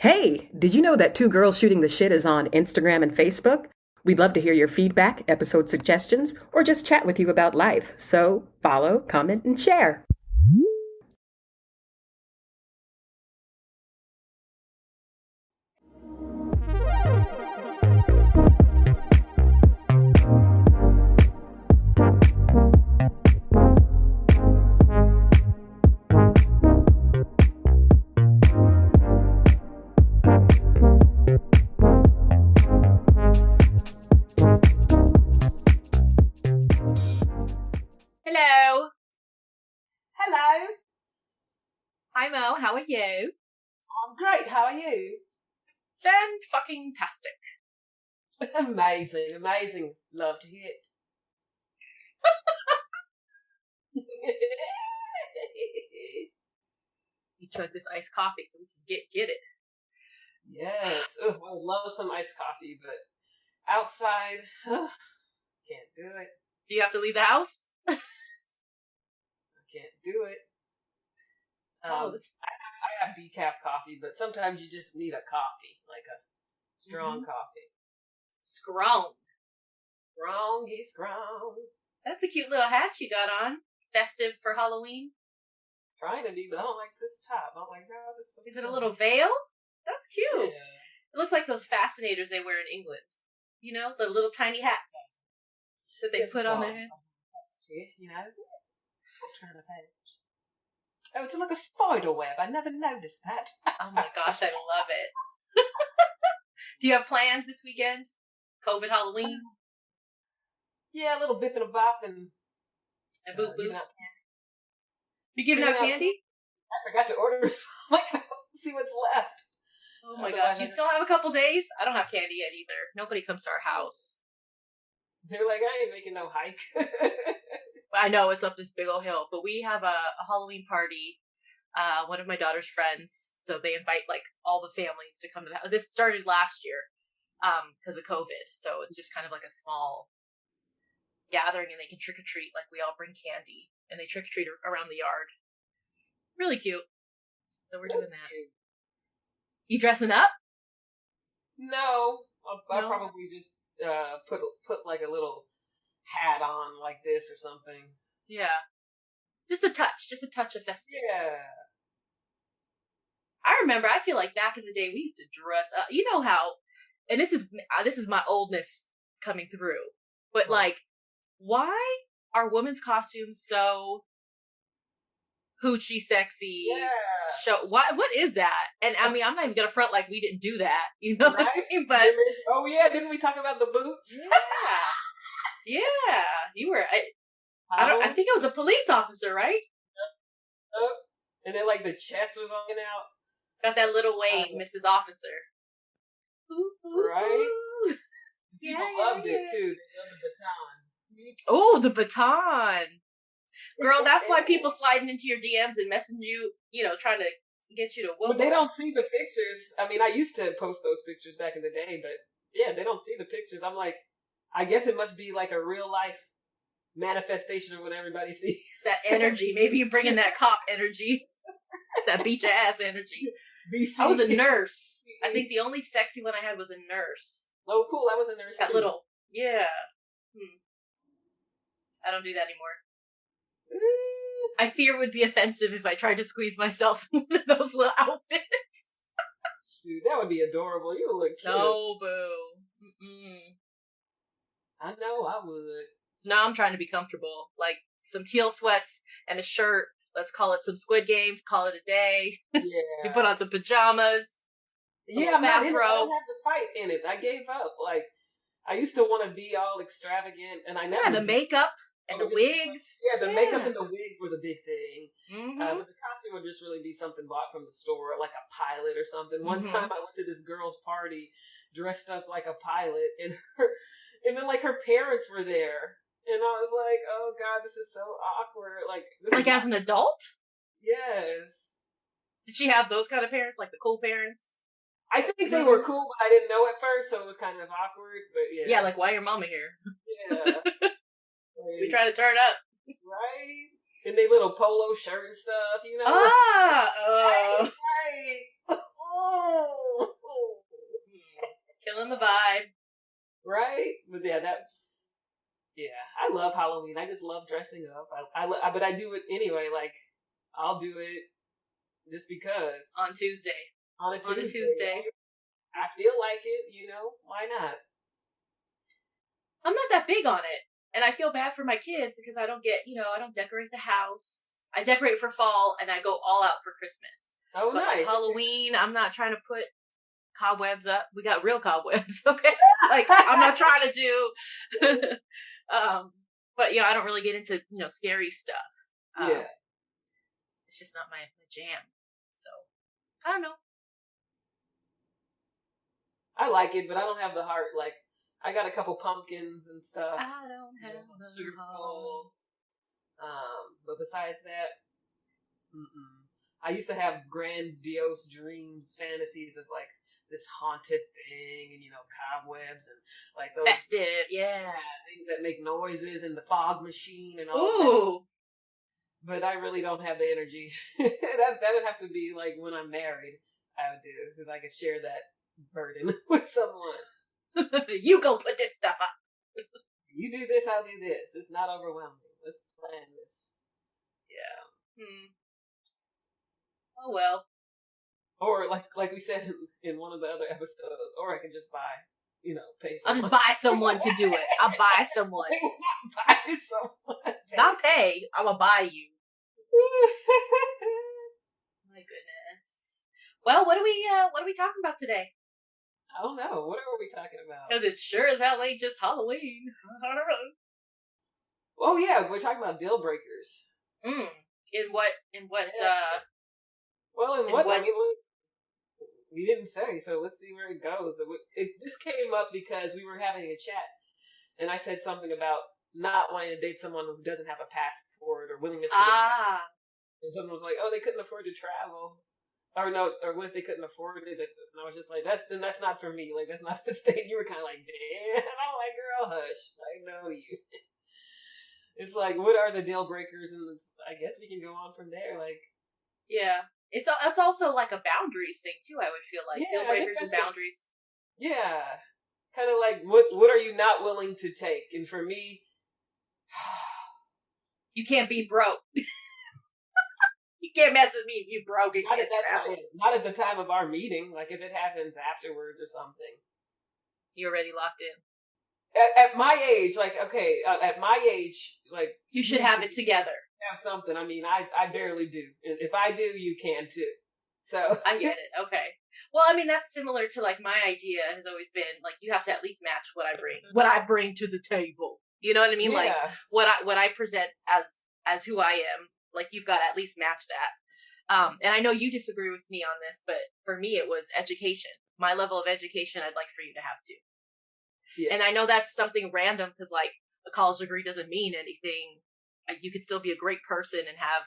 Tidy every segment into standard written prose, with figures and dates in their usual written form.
Hey, did you know that Two Girls Shooting the Shit is on Instagram and Facebook? We'd love to hear your feedback, episode suggestions, or just chat with you about life. So follow, comment, and share. Hello. Hello. Hi Mo, how are you? I'm great. How are you? Fan-fucking-tastic. Amazing. Amazing. Love to hear it. You chug this iced coffee so we can get it. Yes. Ugh, I would love some iced coffee, but outside, can't do it. Do you have to leave the house? I can't do it. I I have decaf coffee, but sometimes you just need a coffee, like a strong coffee. Scrum. Strongy strong. That's a cute little hat you got on. Festive for Halloween. Trying to be, but I don't like this top. I don't like how it's supposed Is to it a be. little veil? That's cute. Yeah. It looks like those fascinators they wear in England. You know, the little tiny hats that they put on their head. You know, I'll turn the page. Oh, it's like a spider web. I never noticed that. Oh my gosh, I love it. Do you have plans this weekend? COVID Halloween? Yeah, a little bip and a bop and Boop giving boop. out candy. You giving out candy? I forgot to order some. Like, see what's left. Oh my Otherwise, gosh, you still have a couple days? I don't have candy yet either. Nobody comes to our house. They're like, I ain't making no hike. I know it's up this big old hill, but we have a Halloween party. One of my daughter's friends, so they invite like all the families to come to the house. This started last year because of COVID, so it's just kind of like a small gathering, and they can trick or treat. Like we all bring candy, and they trick or treat around the yard. Really cute. So we're doing that. Cute. You dressing up? No, I'll No? probably just put like a little hat on like this or something. Yeah, just a touch of festive. Yeah. I remember. I feel like back in the day we used to dress up. You know how, and this is my oldness coming through. But like, why are women's costumes so hoochie sexy? Yeah. Show what is that? And I mean, I'm not even gonna front like we didn't do that. You know what I Right? mean? But Oh yeah, didn't we talk about the boots? yeah, you were. I think it was a police officer, right? Up, and then like the chest was hanging out. Got that little Wayne, Mrs. Officer. Ooh, ooh, Right? ooh. People Yeah, loved yeah. it too. They loved the baton. Oh, the baton. Girl, that's why people sliding into your DMs and messaging you, trying to get you to whoop But they them. don't see the pictures. I mean, I used to post those pictures back in the day, but yeah, they don't see the pictures. I'm like, I guess it must be like a real life manifestation of what everybody sees. That energy. Maybe you're bringing that cop energy. That beat your ass energy. BC. I was a nurse. I think the only sexy one I had was a nurse. Oh, cool. I was a nurse That too. little, yeah. I don't do that anymore. I fear it would be offensive if I tried to squeeze myself in one of those little outfits. Shoot, that would be adorable. You would look cute. No, boo. Mm-mm. I know, I would. No, I'm trying to be comfortable. Like some teal sweats and a shirt. Let's call it some Squid Games. Call it a day. Yeah. You put on some pajamas. Yeah, I'm not in it. I bathrobe. don't have to fight in it. I gave up. Like, I used to want to be all extravagant, and I never. Yeah, the makeup and the just- wigs. Yeah, the makeup and the wigs were the big thing. Mm-hmm. But the costume would just really be something bought from the store, like a pilot or something. One Mhm. time I went to this girl's party dressed up like a pilot, and then like her parents were there, and I was like, "Oh God, this is so awkward." Like as an adult? yes, Did she have those kind of parents, like the cool parents? I think they were cool, but I didn't know at first, so it was kind of awkward. But yeah, Yeah, like, why your mama here? yeah, We try to turn up. right? In their little polo shirt and stuff, you know. Ah! Right, right. Oh. Feeling the vibe. Right? But yeah, I love Halloween. I just love dressing up. But I do it anyway. Like, I'll do it just because. On Tuesday. On a Tuesday. Tuesday. I feel like it, why not? I'm not that big on it. And I feel bad for my kids because I don't I don't decorate the house. I decorate for fall and I go all out for Christmas. Oh, but nice. Like Halloween, I'm not trying to put cobwebs up. We got real cobwebs, okay? Like, I'm not trying to do... but, I don't really get into, scary stuff. Yeah. It's just not my jam. So, I don't know. I like it, but I don't have the heart. Like, I got a couple pumpkins and stuff. I don't have sugar bowl. But besides that, I used to have grandiose dreams, fantasies of like this haunted thing, and cobwebs and like those festive, things that make noises and the fog machine and all. Ooh. That. But I really don't have the energy. that would have to be like when I'm married. I would do because I could share that burden with someone. You go put this stuff up. You do this, I'll do this. It's not overwhelming. Let's plan this. Yeah. Oh well. Or like we said in one of the other episodes, or I can just buy, pay someone. I'll just buy someone to do it. I'll buy someone. Buy someone. Not pay. I'm gonna buy you. My goodness. Well, what are we talking about today? I don't know. What are we talking about? Because it sure as hell ain't just Halloween. I don't know. Oh yeah, we're talking about deal breakers. In what? Yeah. Well, in what? I mean, we didn't say, so let's see where it goes. This came up because we were having a chat, and I said something about not wanting to date someone who doesn't have a passport or willingness to travel. And someone was like, "Oh, they couldn't afford to travel." Or no, or what if they couldn't afford it? And I was just like, that's not for me. Like, that's not the thing. You were kind of like, damn, I'm like, girl, hush. I know you. It's like, what are the deal breakers? And I guess we can go on from there. Like, yeah, it's also like a boundaries thing too. I would feel like deal breakers and boundaries. Yeah, kind of like what are you not willing to take? And for me, you can't be broke. You can't mess with me if you broke and can't travel. Not at the time of our meeting. Like, if it happens afterwards or something. You're already locked in. At my age, like, okay, at my age, like... You should have it together. Have something. I mean, I barely do. If I do, you can too. So... I get it. Okay. Well, I mean, that's similar to, like, my idea has always been, like, you have to at least match what I bring. What I bring to the table. You know what I mean? Yeah. Like, what I present as who I am. Like, you've got to at least match that. And I know you disagree with me on this, but for me, it was education. My level of education, I'd like for you to have too. Yeah. And I know that's something random because, like, a college degree doesn't mean anything. You could still be a great person and have,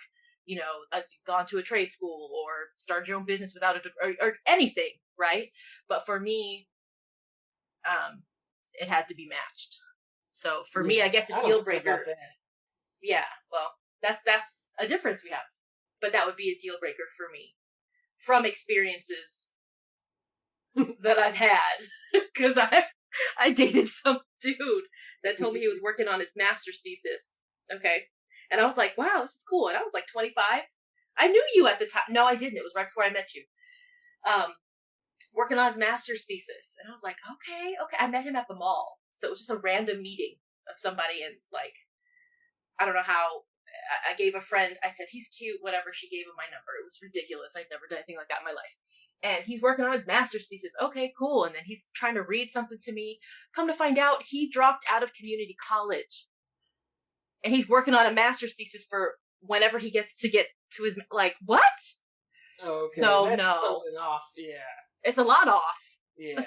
gone to a trade school or started your own business without or anything, right? But for me, it had to be matched. So for me, I guess a deal breaker. Yeah, well. That's a difference we have. But that would be a deal breaker for me. From experiences that I've had. Because I dated some dude that told me he was working on his master's thesis. Okay? And I was like, wow, this is cool. And I was like 25. I knew you at the time. No, I didn't. It was right before I met you. Working on his master's thesis. And I was like, okay. I met him at the mall. So it was just a random meeting of somebody and, like, I don't know how... I gave a friend, I said, he's cute, whatever. She gave him my number. It was ridiculous. I'd never done anything like that in my life. And he's working on his master's thesis. Okay, cool. And then he's trying to read something to me. Come to find out, he dropped out of community college. And he's working on a master's thesis for whenever he gets to his, like, what? Oh, okay. So, that's no. off, yeah. It's a lot off. Yeah.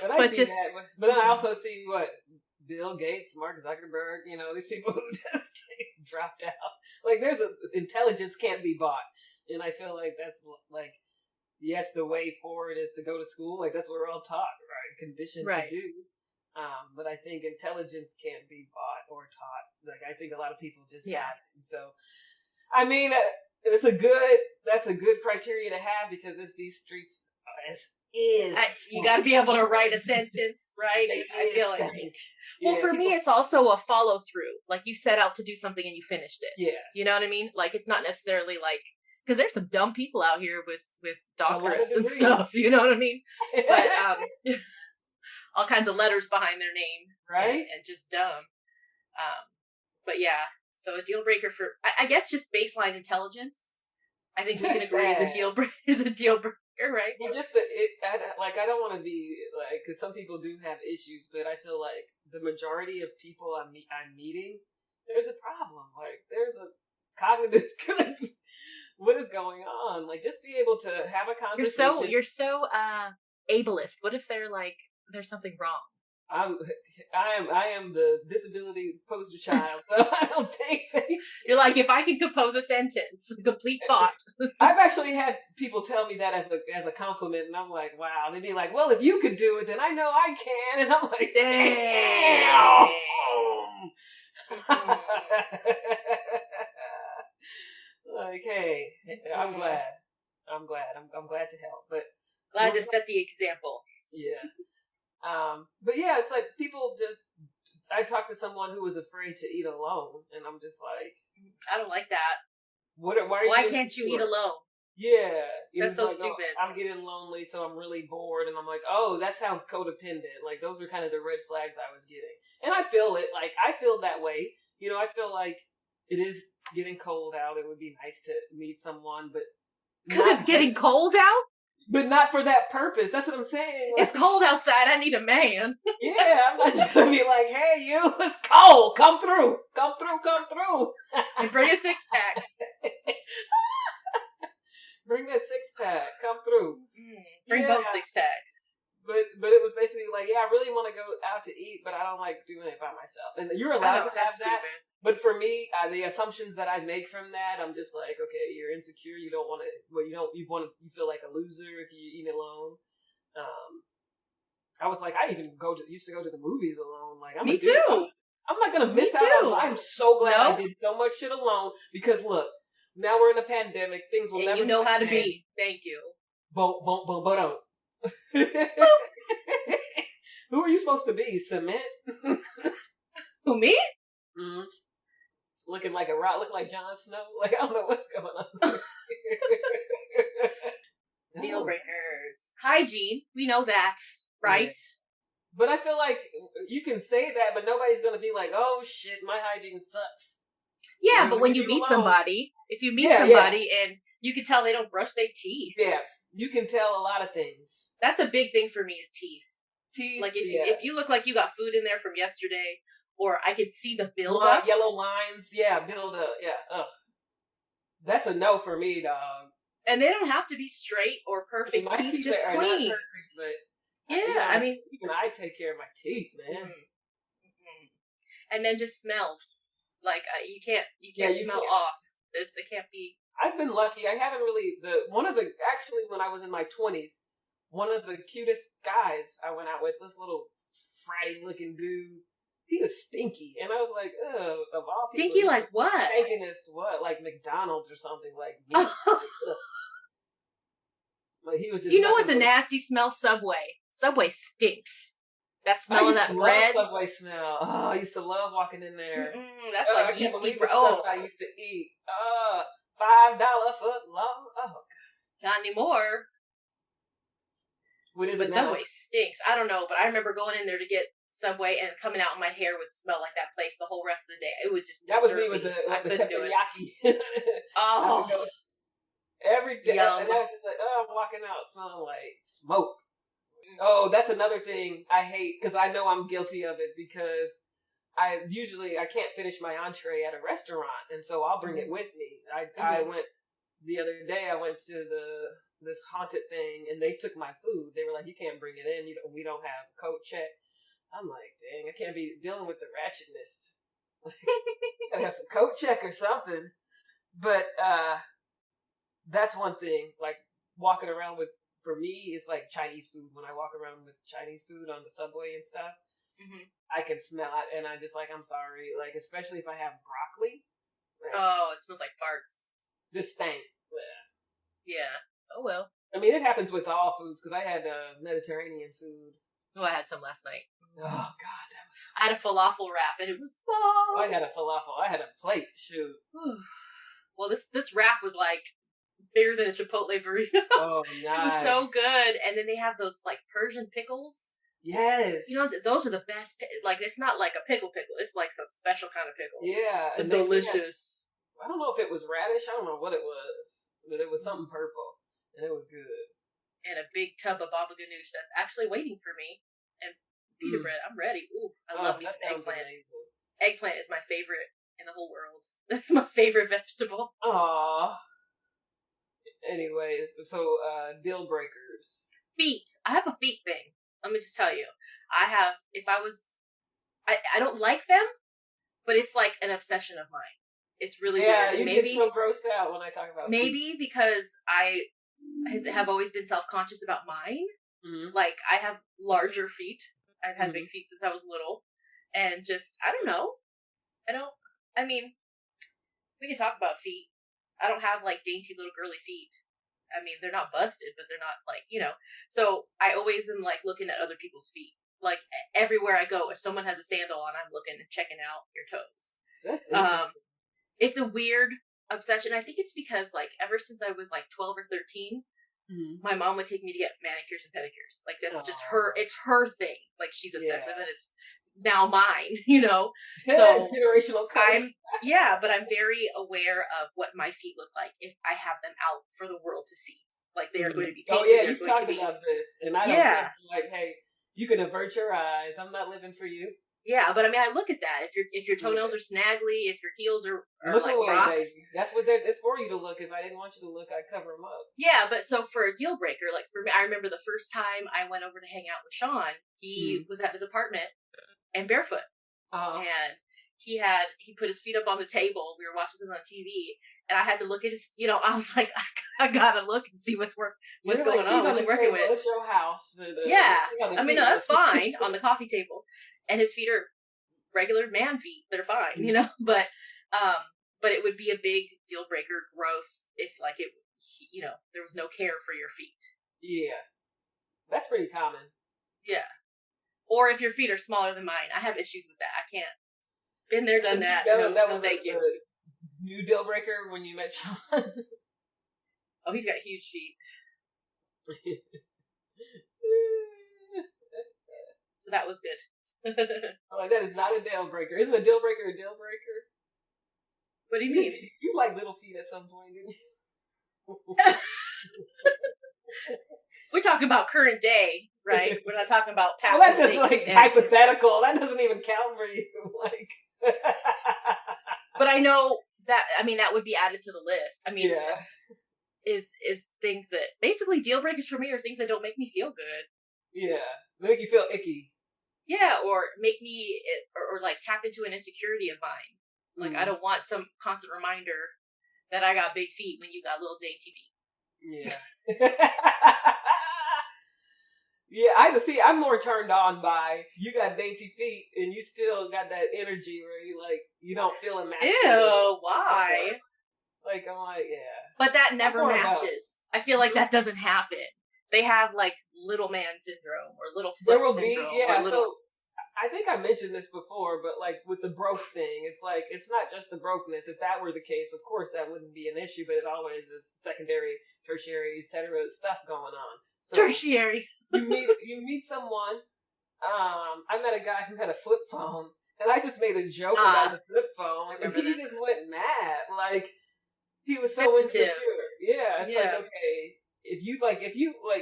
But see that. But then I also see what... Bill Gates, Mark Zuckerberg, these people who just dropped out. Like, intelligence can't be bought. And I feel like that's, like, yes, the way forward is to go to school. Like, that's what we're all taught, right? Conditioned to do. But I think intelligence can't be bought or taught. Like, I think a lot of people just have it. So, I mean, that's a good criteria to have because these streets You got to be able to write a sentence, right? I feel like. Well, for me, it's also a follow through. Like you set out to do something and you finished it. Yeah. You know what I mean? Like it's not necessarily like, because there's some dumb people out here with doctorates and stuff. You know what I mean? But all kinds of letters behind their name, right? And just dumb. But yeah, so a deal breaker for I guess just baseline intelligence. I think we can agree is a deal breaker, right? Well, just I don't want to be like, because some people do have issues, but I feel like the majority of people I'm meeting, there's a problem. Like there's a cognitive. What is going on? Like, just be able to have a conversation. You're so ableist. What if they're like, there's something wrong? I am the disability poster child, so I don't think you're like, if I can compose a sentence, a complete thought. I've actually had people tell me that as a compliment, and I'm like, wow. They'd be like, well, if you could do it, then I know I can, and I'm like, damn. Like, hey, I'm glad to help, but glad to set the example. Yeah. But yeah, it's like people just. I talked to someone who was afraid to eat alone, and I'm just like, I don't like that. Why can't you eat alone? Yeah, that's so stupid. Oh, I'm getting lonely, so I'm really bored, and I'm like, oh, that sounds codependent. Like those were kind of the red flags I was getting, and I feel it. Like I feel that way. You know, I feel like it is getting cold out. It would be nice to meet someone, but because it's getting cold out. But not for that purpose. That's what I'm saying. Like, it's cold outside. I need a man. Yeah, I'm not just gonna be like, hey, you, it's cold. Come through. And bring a 6-pack. Bring that 6-pack. Come through. Bring both 6-packs. But it was basically like, yeah, I really want to go out to eat, but I don't like doing it by myself. And you're allowed to have that. Stupid. But for me, the assumptions that I make from that, I'm just like, okay, you're insecure. You don't want to. Well, you feel like a loser if you eat alone. I was like, I even used to go to the movies alone. Like, me too. I'm not gonna miss out. I'm so glad I did so much shit alone because look, now we're in a pandemic. Things will never. You know how to be. Thank you. Boom. Who are you supposed to be? Cement? Who, me? Mm-hmm. Looking like a rock, look like Jon Snow. Like, I don't know what's going on. Deal breakers. Hygiene. We know that, right? Yeah. But I feel like you can say that, but nobody's going to be like, oh shit, my hygiene sucks. Yeah, but when you meet somebody, if you meet somebody and you can tell they don't brush their teeth. Yeah, you can tell a lot of things. That's a big thing for me is teeth. Teeth. Like if you look like you got food in there from yesterday, or I could see the buildup. Yellow lines. Yeah, buildup. Yeah. Ugh. That's a no for me, dog. And they don't have to be straight or perfect. Teeth just clean. Not perfect, but yeah, I mean, even I take care of my teeth, man. Mm-hmm. And then just smells. Like you can't smell off. They can't be. I've been lucky. I haven't really actually when I was in my 20s, one of the cutest guys I went out with, this little fratty looking dude. He was stinky, and I was like, ugh, of all stinky people, like what? Stinkiness, what? Like McDonald's or something, like like he was just. You know what's a nasty smell? Subway. Subway stinks. That smell of that bread. Subway smell. Oh, I used to love walking in there. That's like yeasty bread. I used to eat. $5 foot long. Oh, God. Not anymore. What is it now? Subway stinks. I don't know, but I remember going in there to get Subway and coming out and my hair would smell like that place the whole rest of the day. It would just disturb me. I couldn't do it. Oh. Every day. Yum. And I was just like, I'm walking out smelling like smoke. Oh, that's another thing I hate because I know I'm guilty of it because I can't finish my entree at a restaurant, and so I'll bring it with me. I went the other day. I went to this haunted thing, and they took my food. They were like, "You can't bring it in. We don't have coat check." I'm like, "Dang, I can't be dealing with the ratchetness. Gotta have some coat check or something." But that's one thing. Like walking around with. For me, it's like Chinese food. When I walk around with Chinese food on the subway and stuff, I can smell it, and I just like, I'm sorry, like especially if I have broccoli. Like, it smells like farts. This stank. Yeah. Oh well. I mean, it happens with all foods because I had Mediterranean food. Oh, I had some last night. Oh God, that was. I had a falafel wrap, and it was bomb. I had a falafel. I had a plate. Shoot. Well, this wrap was like bigger than a Chipotle burrito. Oh, nice. It was so good. And then they have those like Persian pickles. Yes. You know, those are the best. Like, it's not like a pickle. It's like some special kind of pickle. Yeah. And delicious. I don't know if it was radish. I don't know what it was. But it was something purple. And it was good. And a big tub of baba ganoush that's actually waiting for me. And pita bread. I'm ready. Ooh, I love me some eggplant. Amazing. Eggplant is my favorite in the whole world. That's my favorite vegetable. Aww. Anyways, so deal breakers. Feet. I have a feet thing. Let me just tell you. I don't like them, but it's like an obsession of mine. It's really weird. Yeah, you get so grossed out when I talk about maybe feet. Because I have always been self-conscious about mine. Mm-hmm. Like, I have larger feet. I've had big feet since I was little. And just, I don't know. I mean, we can talk about feet. I don't have, like, dainty little girly feet. I mean, they're not busted, but they're not, like, you know. So, I always am, like, looking at other people's feet. Like, everywhere I go, if someone has a sandal on, I'm looking and checking out your toes. That's interesting. It's a weird obsession. I think it's because, like, ever since I was, like, 12 or 13, my mom would take me to get manicures and pedicures. Like, that's just her, it's her thing. Like, she's obsessed with it. It's now mine, you know? So, generational curse. but I'm very aware of what my feet look like if I have them out for the world to see. Like, they are going to be painted. Oh, yeah, you talked about this. And I don't care. Like, hey, you can avert your eyes. I'm not living for you. Yeah, but I mean, I look at that. If your toenails are snaggly, if your heels are look like away, rocks. Baby. That's what it's for you to look. If I didn't want you to look, I'd cover them up. Yeah, but so for a deal breaker, like for me, I remember the first time I went over to hang out with Sean, he was at his apartment and barefoot. And he put his feet up on the table. We were watching something on TV, and I had to look at his, you know, I was like, I gotta look and see what's going on, what you're working with. It's your house. I mean, no, that's fine on the coffee table. And his feet are regular man feet. They're fine, you know, but it would be a big deal breaker, gross, if like it, you know, there was no care for your feet. Yeah. That's pretty common. Yeah. Or if your feet are smaller than mine. I have issues with that. I can't. Been there, done that. That was thank you. New deal breaker when you met Sean. Oh, he's got huge feet. So that was good. Like, that is not a deal breaker. Isn't a deal breaker a deal breaker? What do you mean? You like little feet at some point, didn't you? We're talking about current day, right? We're not talking about past that's mistakes. Just like hypothetical. That doesn't even count for you. Like, but I know that. I mean, that would be added to the list. I mean, is things that basically deal breakers for me are things that don't make me feel good. Yeah, they make you feel icky. Yeah, or make me, or like tap into an insecurity of mine. Like, I don't want some constant reminder that I got big feet when you got little dainty feet. Yeah. Yeah, I'm more turned on by you got dainty feet and you still got that energy where you don't feel emasculated. Ew, why? Like, I'm like, yeah. But that never matches. I feel like that doesn't happen. They have like little man syndrome or little foot syndrome. So I think I mentioned this before, but like with the broke thing, it's like, it's not just the brokenness. If that were the case, of course that wouldn't be an issue, but it always is secondary, tertiary, etc. stuff going on. So tertiary. you meet someone. I met a guy who had a flip phone, and I just made a joke about the flip phone, and he just went mad. Like, he was so insecure. Yeah, it's like, okay, if you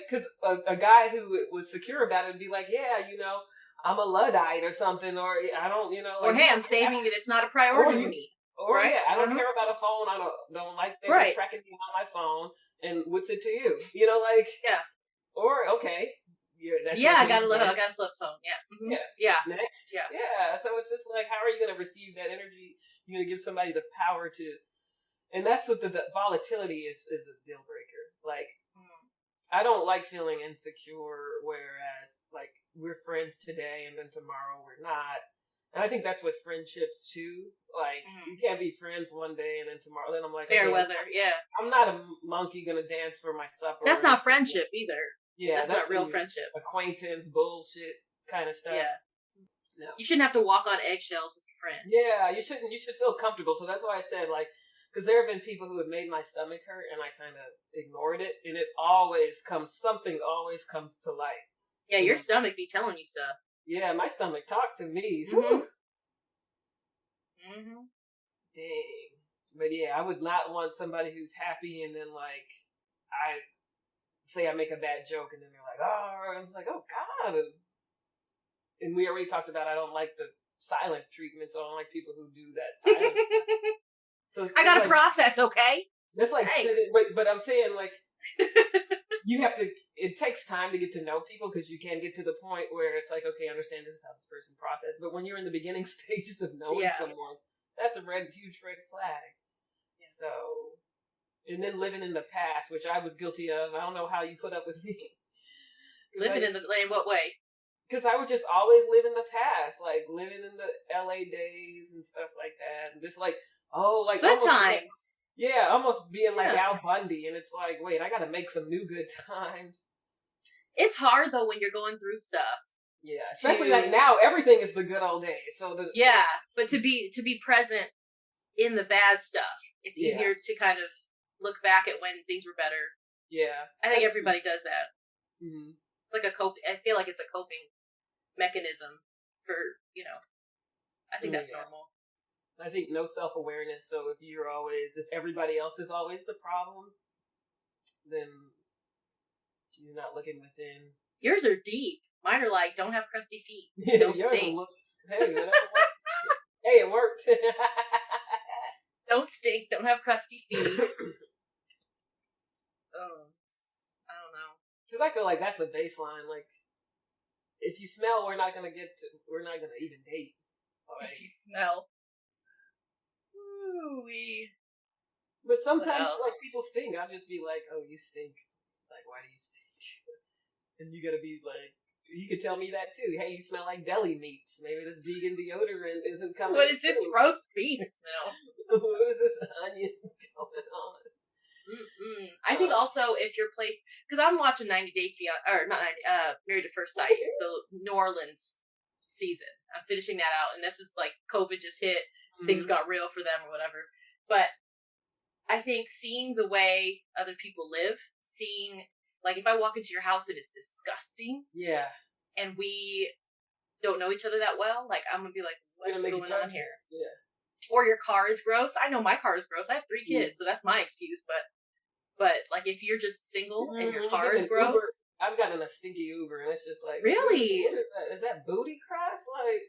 because a guy who was secure about it would be like, yeah, you know, I'm a Luddite or something, or I don't, you know, like, or hey, I'm saving it. It's not a priority to me. Or right? I don't care about a phone. I don't like they're tracking me on my phone. And what's it to you? You know, like Or okay, I got a flip phone. Yeah, yeah. Next, yeah. So it's just like, how are you going to receive that energy? You're going to give somebody the power to, and that's what the volatility is a deal breaker. Like, I don't like feeling insecure. Whereas, like, we're friends today and then tomorrow we're not. And I think that's with friendships too. Like, you can't be friends one day and then tomorrow. Then I'm like, fair okay, weather. Yeah, I'm not a monkey gonna dance for my supper. That's not friendship either. Yeah, that's not real friendship. Acquaintance bullshit kind of stuff. Yeah. No. You shouldn't have to walk on eggshells with your friend. Yeah, you shouldn't. You should feel comfortable. So that's why I said, like, because there have been people who have made my stomach hurt, and I kind of ignored it, and something always comes to light. Yeah, your stomach be telling you stuff. Yeah, my stomach talks to me. Dang. But yeah, I would not want somebody who's happy, and then like I make a bad joke, and then they're like, "Oh," and it's like, "Oh God." And we already talked about I don't like the silent treatment, so I don't like people who do that silent stuff. So I got to process, okay? It's like but I'm saying like you have to. It takes time to get to know people because you can get to the point where it's like, okay, I understand this is how this person processes. But when you're in the beginning stages of knowing someone, that's a huge red flag. Yeah. So, and then living in the past, which I was guilty of. I don't know how you put up with me. In what way? Because I would just always live in the past, like living in the LA days and stuff like that. And just like, good times. Yeah, almost being like Al Bundy. And it's like, wait, I got to make some new good times. It's hard, though, when you're going through stuff. Yeah, especially like now, everything is the good old days. So but to be present in the bad stuff, it's easier to kind of look back at when things were better. Yeah, I think everybody does that. Mm-hmm. It's like I feel like it's a coping mechanism for I think that's normal. I think no self-awareness. So if everybody else is always the problem, then you're not looking within. Yours are deep. Mine are like, don't have crusty feet. Don't stink. Hey, whatever works. Hey, it worked. Don't stink. Don't have crusty feet. Oh, I don't know. Because I feel like that's a baseline. Like, if you smell, we're not gonna even date. Like, if you smell. Ooh-wee. But sometimes, like, people stink. I'll just be like, oh, you stink. Like, why do you stink? And you gotta be like, you could tell me that too. Hey, you smell like deli meats. Maybe this vegan deodorant isn't coming. What is this roast beef smell? What is this onion going on? I think also if your place, because I'm watching 90 Day Married at First Sight, the New Orleans season. I'm finishing that out, and this is like COVID just hit, things got real for them or whatever. But I think seeing the way other people live, like if I walk into your house and it's disgusting, and we don't know each other that well, like I'm gonna be like, what's going on here? Yeah. Or your car is gross. I know my car is gross. I have 3 kids, so that's my excuse. But like if you're just single and your car is gross, Uber, I've gotten a stinky Uber, and it's just like, really, what is that? Is that booty crust? Like,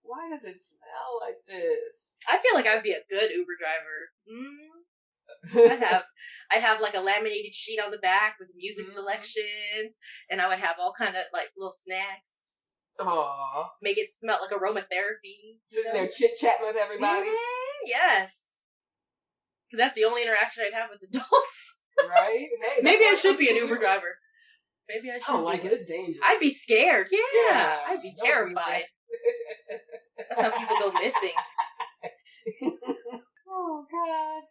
why does it smell like this? I feel like I'd be a good Uber driver. I'd have like a laminated sheet on the back with music selections, and I would have all kind of like little snacks. Aww. Make it smell like aromatherapy. Sitting there chit-chatting with everybody. Yes. Because that's the only interaction I'd have with adults. Right? Hey, maybe I should be an Uber driver. Maybe I should. I don't like it. It's dangerous. I'd be scared. Yeah. I'd be terrified. That's how people go missing. Oh, God.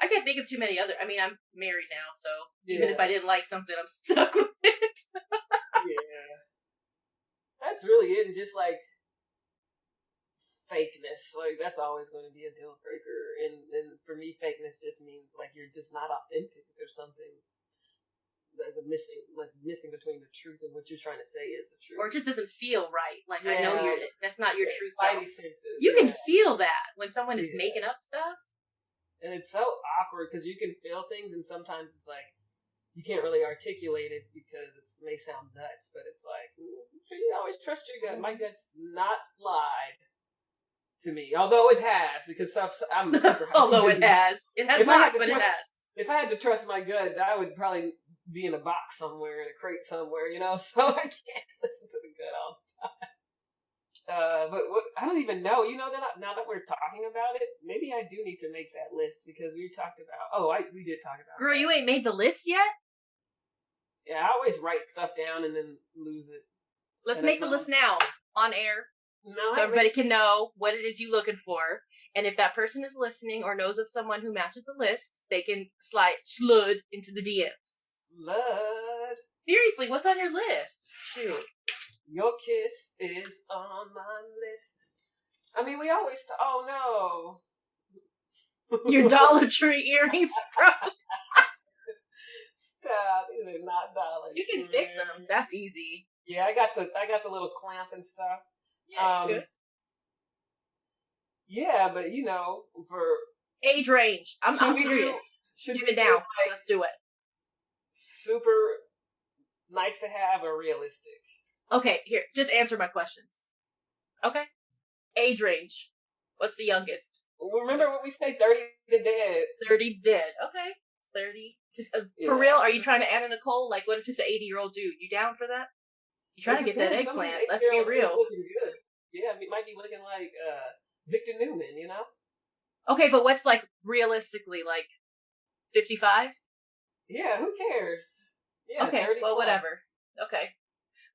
I can't think of too many other. I mean, I'm married now, so even if I didn't like something, I'm stuck with it. Yeah. That's really it. And just like fakeness, like that's always going to be a deal breaker. And for me, fakeness just means like you're just not authentic. There's something there's missing between the truth and what you're trying to say is the truth, or it just doesn't feel right. Like I know that's not your true self. Senses, you can feel that when someone is making up stuff, and it's so awkward because you can feel things, and sometimes it's like you can't really articulate it because it may sound nuts, but it's like you always trust your gut. My gut's not lied to me, although it has, because I'm super. Although it has not, but it has. If I had to trust my gut, I would probably be in a box somewhere, in a crate somewhere, so I can't listen to the gut all the time. But I don't even know, that now that we're talking about it, maybe I do need to make that list, because we talked about, we did talk about Girl, that. You ain't made the list yet? Yeah, I always write stuff down and then lose it. Let's make the list now, on air. No, so everybody can know what it is you're looking for. And if that person is listening or knows of someone who matches the list, they can slud into the DMs. Slud. Seriously, what's on your list? Shoot. Your kiss is on my list. I mean, we always... oh, no. Your Dollar Tree earrings, bro. Stop. These are not Dollar Tree. You can fix them. That's easy. Yeah, I got the little clamp and stuff. Yeah, good. Yeah, but for age range, I'm serious. Give it down. Let's do it. Super nice to have or realistic? Okay, here, just answer my questions. Okay, age range. What's the youngest? Remember what we say? 30 to dead. 30 dead. Okay, 30. For real? Are you trying to Anna Nicole? Like, what if it's an 80-year-old dude? You down for that? You trying to get that eggplant? Let's be real. Looking good. Yeah, it might be looking like Victor Newman, Okay, but what's like realistically like 55? Yeah, who cares? Yeah, okay, 30 well, plus. whatever. Okay,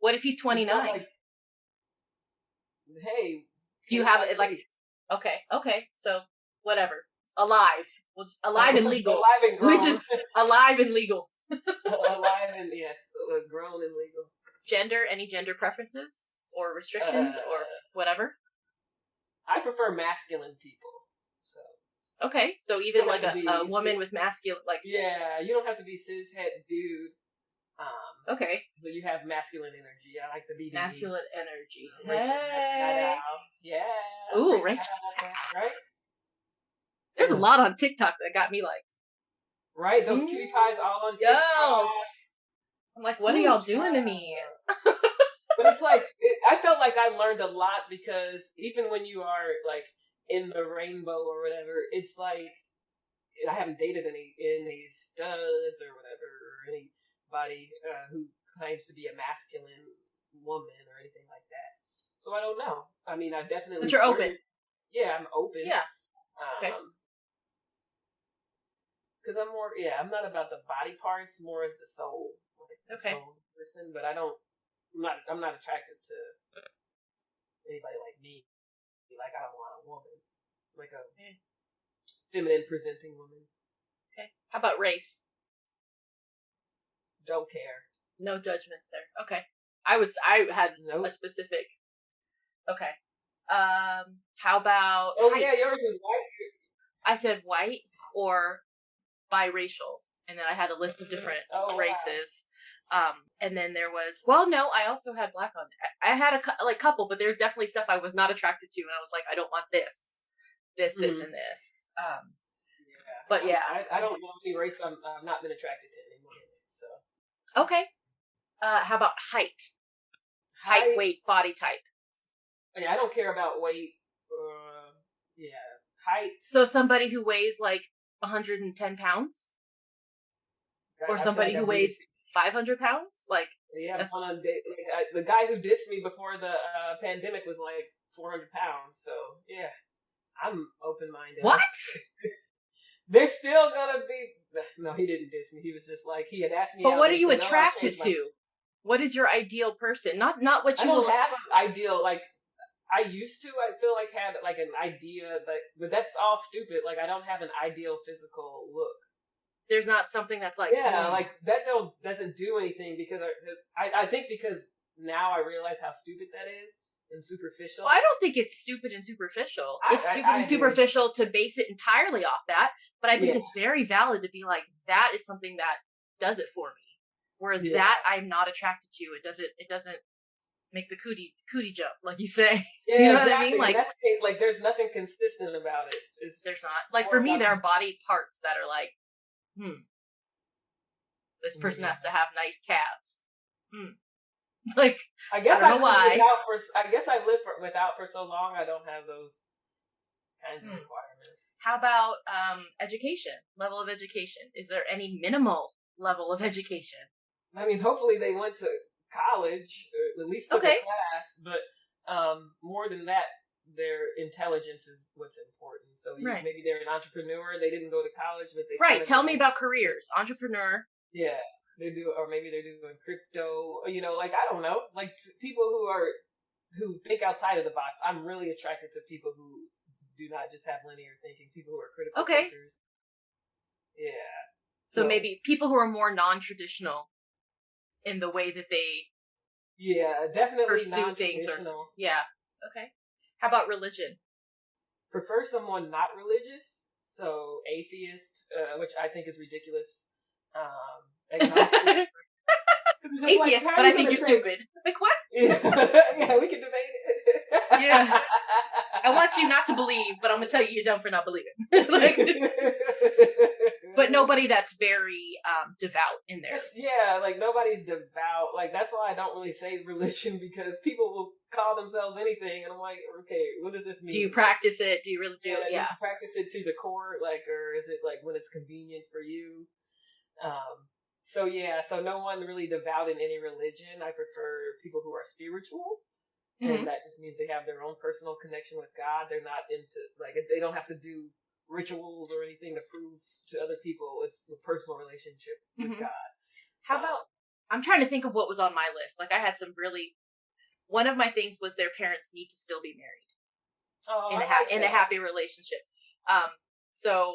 what if he's 29? Like, hey, do you have it like? Okay, so whatever. Alive, well, just alive and legal. Alive and grown. Alive and legal. Alive and yes, grown and legal. Gender? Any gender preferences or restrictions or whatever? I prefer masculine people. So okay, so even like a woman with masculine, like yeah, you don't have to be cishet dude. Okay, but you have masculine energy. I like the BDD. Masculine energy. Hey. Yeah. Ooh, right. Right. There's a lot on TikTok that got me like. Right, those cutie pies all on TikTok. Yes. I'm like, what are y'all doing to me? But it's like, I felt like I learned a lot because even when you are like in the rainbow or whatever, it's like, I haven't dated any studs or whatever, or anybody who claims to be a masculine woman or anything like that. So I don't know. I mean, I definitely... But you're open. Yeah, I'm open. Yeah. Okay. Because I'm more, I'm not about the body parts, more as the soul. Like the soul person, but I'm not attracted to anybody like me. Like, I don't want a woman. Like a feminine presenting woman. Okay. How about race? Don't care. No judgments there. Okay. I had a specific. Okay. How about height? Yeah, yours is white. I said white or biracial, and then I had a list of different races. Wow. And then there was, I also had black on there. I had a couple, but there's definitely stuff I was not attracted to, and I was like, I don't want this, and this. But yeah, I don't know any race I've not been attracted to anymore. So okay. How about height? Height, weight, body type. Yeah, I don't care about weight. Height. So somebody who weighs like 110 pounds, or somebody who weighs 500 pounds, like the guy who dissed me before the pandemic was like 400 pounds. So yeah, I'm open minded. What? There's still gonna be. No, he didn't diss me. He was just like, he had asked me. But what are you attracted to? What is your ideal person? Not what you. I don't have an ideal. Like I used to. I feel like had like an idea, but that's all stupid. Like I don't have an ideal physical look. There's not something that's like like that doesn't do anything because I think because now I realize how stupid that is and superficial. Well, I don't think it's stupid and superficial. It's stupid and superficial to base it entirely off that, but I think it's very valid to be like, that is something that does it for me. Whereas that I'm not attracted to. It doesn't make the cootie jump, like you say. Yeah, you know exactly. what I mean? Like there's nothing consistent about it. There's not. Like for me, there are body parts that are like, this person has to have nice calves. Like, I guess I don't know why. I guess I've lived without for so long. I don't have those kinds of requirements. How about education? Level of education? Is there any minimal level of education? I mean, hopefully they went to college or at least took a class, but more than that, their intelligence is what's important. So maybe they're an entrepreneur. They didn't go to college, but they Tell me about careers. Entrepreneur. Yeah, they do, or maybe they're doing crypto. Like I don't know, like people who are who think outside of the box. I'm really attracted to people who do not just have linear thinking, people who are critical thinkers. Yeah. So maybe people who are more non-traditional in the way that they definitely pursue things. Yeah. Okay. How about religion? Prefer someone not religious, so atheist, which I think is ridiculous. Agnostic. Atheist, but I think you're stupid. Like, what? Yeah, we can debate it. Yeah. I want you not to believe, but I'm going to tell you you're dumb for not believing. But nobody that's very devout in there. Yeah, like nobody's devout. Like that's why I don't really say religion, because people will call themselves anything, and I'm like, okay, what does this mean? Do you practice it? Do you really do it? Do you practice it to the core, like, or is it like when it's convenient for you? So no one really devout in any religion. I prefer people who are spiritual. And that just means they have their own personal connection with God. They're not into, like, they don't have to do rituals or anything to prove to other people. It's the personal relationship with God. How about, I'm trying to think of what was on my list. Like, I had some really, one of my things was their parents need to still be married in a happy relationship. So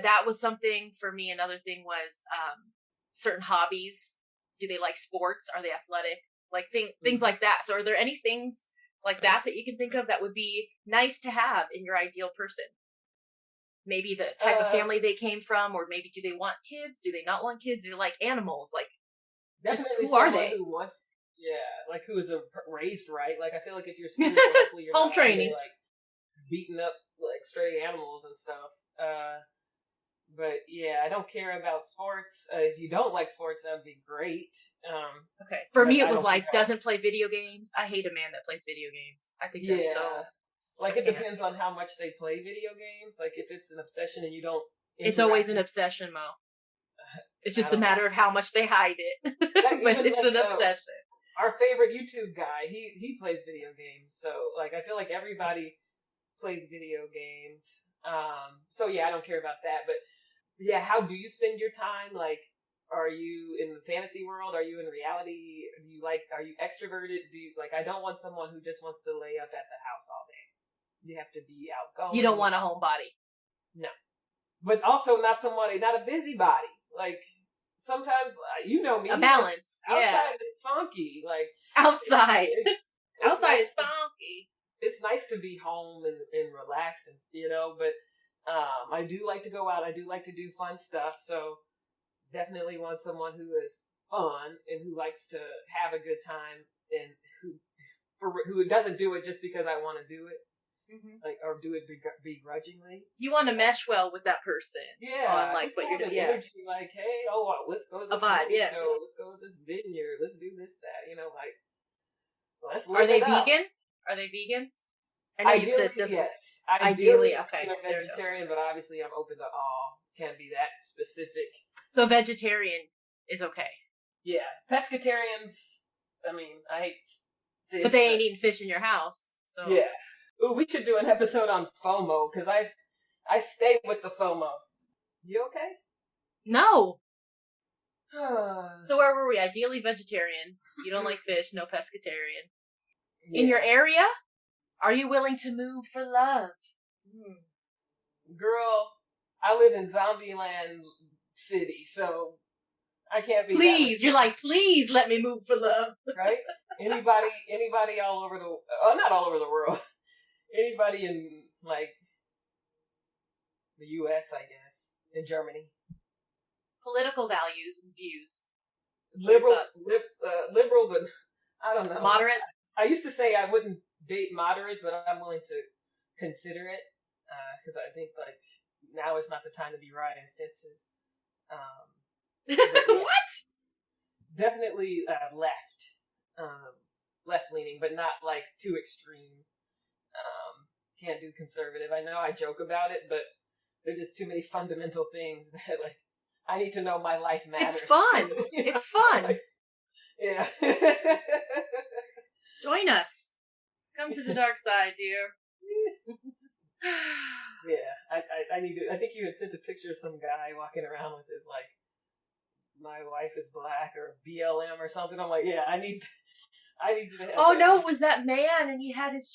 that was something for me. Another thing was certain hobbies. Do they like sports? Are they athletic? Like things like that. So are there any things like that you can think of that would be nice to have in your ideal person? Maybe the type of family they came from, or maybe do they want kids? Do they not want kids? Do they like animals? Like, just who are they? Like who is raised right. Like I feel like if you're spiritual, hopefully you're home not training, like beating up like stray animals and stuff. But yeah, I don't care about sports. If you don't like sports, that'd be great. Okay. For me, it was like, doesn't play video games. I hate a man that plays video games. I think that's so... Like, it depends on how much they play video games. Like, if it's an obsession and you don't... It's always an obsession, Mo. It's just a matter of how much they hide it. But it's an obsession. Our favorite YouTube guy, he plays video games. So, like, I feel like everybody plays video games. So, yeah, I don't care about that. But, yeah, how do you spend your time? Like, are you in the fantasy world? Are you in reality? Are you extroverted? I don't want someone who just wants to lay up at the house all day. You have to be outgoing. You don't want a homebody. No. But also not a busybody. Like, sometimes, you know me. A balance. Outside is funky. Like, outside. Outside is funky. It's nice to be home and relaxed, and but I do like to go out. I do like to do fun stuff. So definitely want someone who is fun and who likes to have a good time, and who doesn't do it just because I want to do it. Or do it begrudgingly. You want to mesh well with that person. Yeah. On like what you're doing. Yeah. Energy, like, hey, let's go to this vibe, show. Let's go to this vineyard. Let's do this, that. Like, let's Are they vegan? Are they vegan? I know you said doesn't. Yes. Ideally, okay. I'm vegetarian, but obviously I'm open to all. Can't be that specific. So vegetarian is okay. Yeah. Pescatarians, I mean, I hate fish. But they ain't eating fish in your house. So yeah. Ooh, we should do an episode on FOMO, because I stay with the FOMO. You okay? No. So where were we? Ideally vegetarian. You don't like fish, no pescatarian. Yeah. In your area? Are you willing to move for love? Girl, I live in Zombieland City, so I can't be... Please, you're like, please let me move for love. Right? Anybody all over not all over the world. Anybody in, like, the U.S., I guess, in Germany. Political values and views. Liberal, but I don't know. Moderate? I used to say I wouldn't date moderate, but I'm willing to consider it, because I think, like, now is not the time to be riding fences. What? Definitely left-leaning, but not, like, too extreme. Can't do conservative. I know I joke about it, but there's just too many fundamental things that, like, I need to know my life matters. It's fun. It's fun. Yeah. Join us. Come to the dark side, dear. Yeah, I need to. I think you had sent a picture of some guy walking around with his, like, my wife is black or BLM or something. I'm like, yeah, I need I need you to have Oh that. no, it was that man, and he had his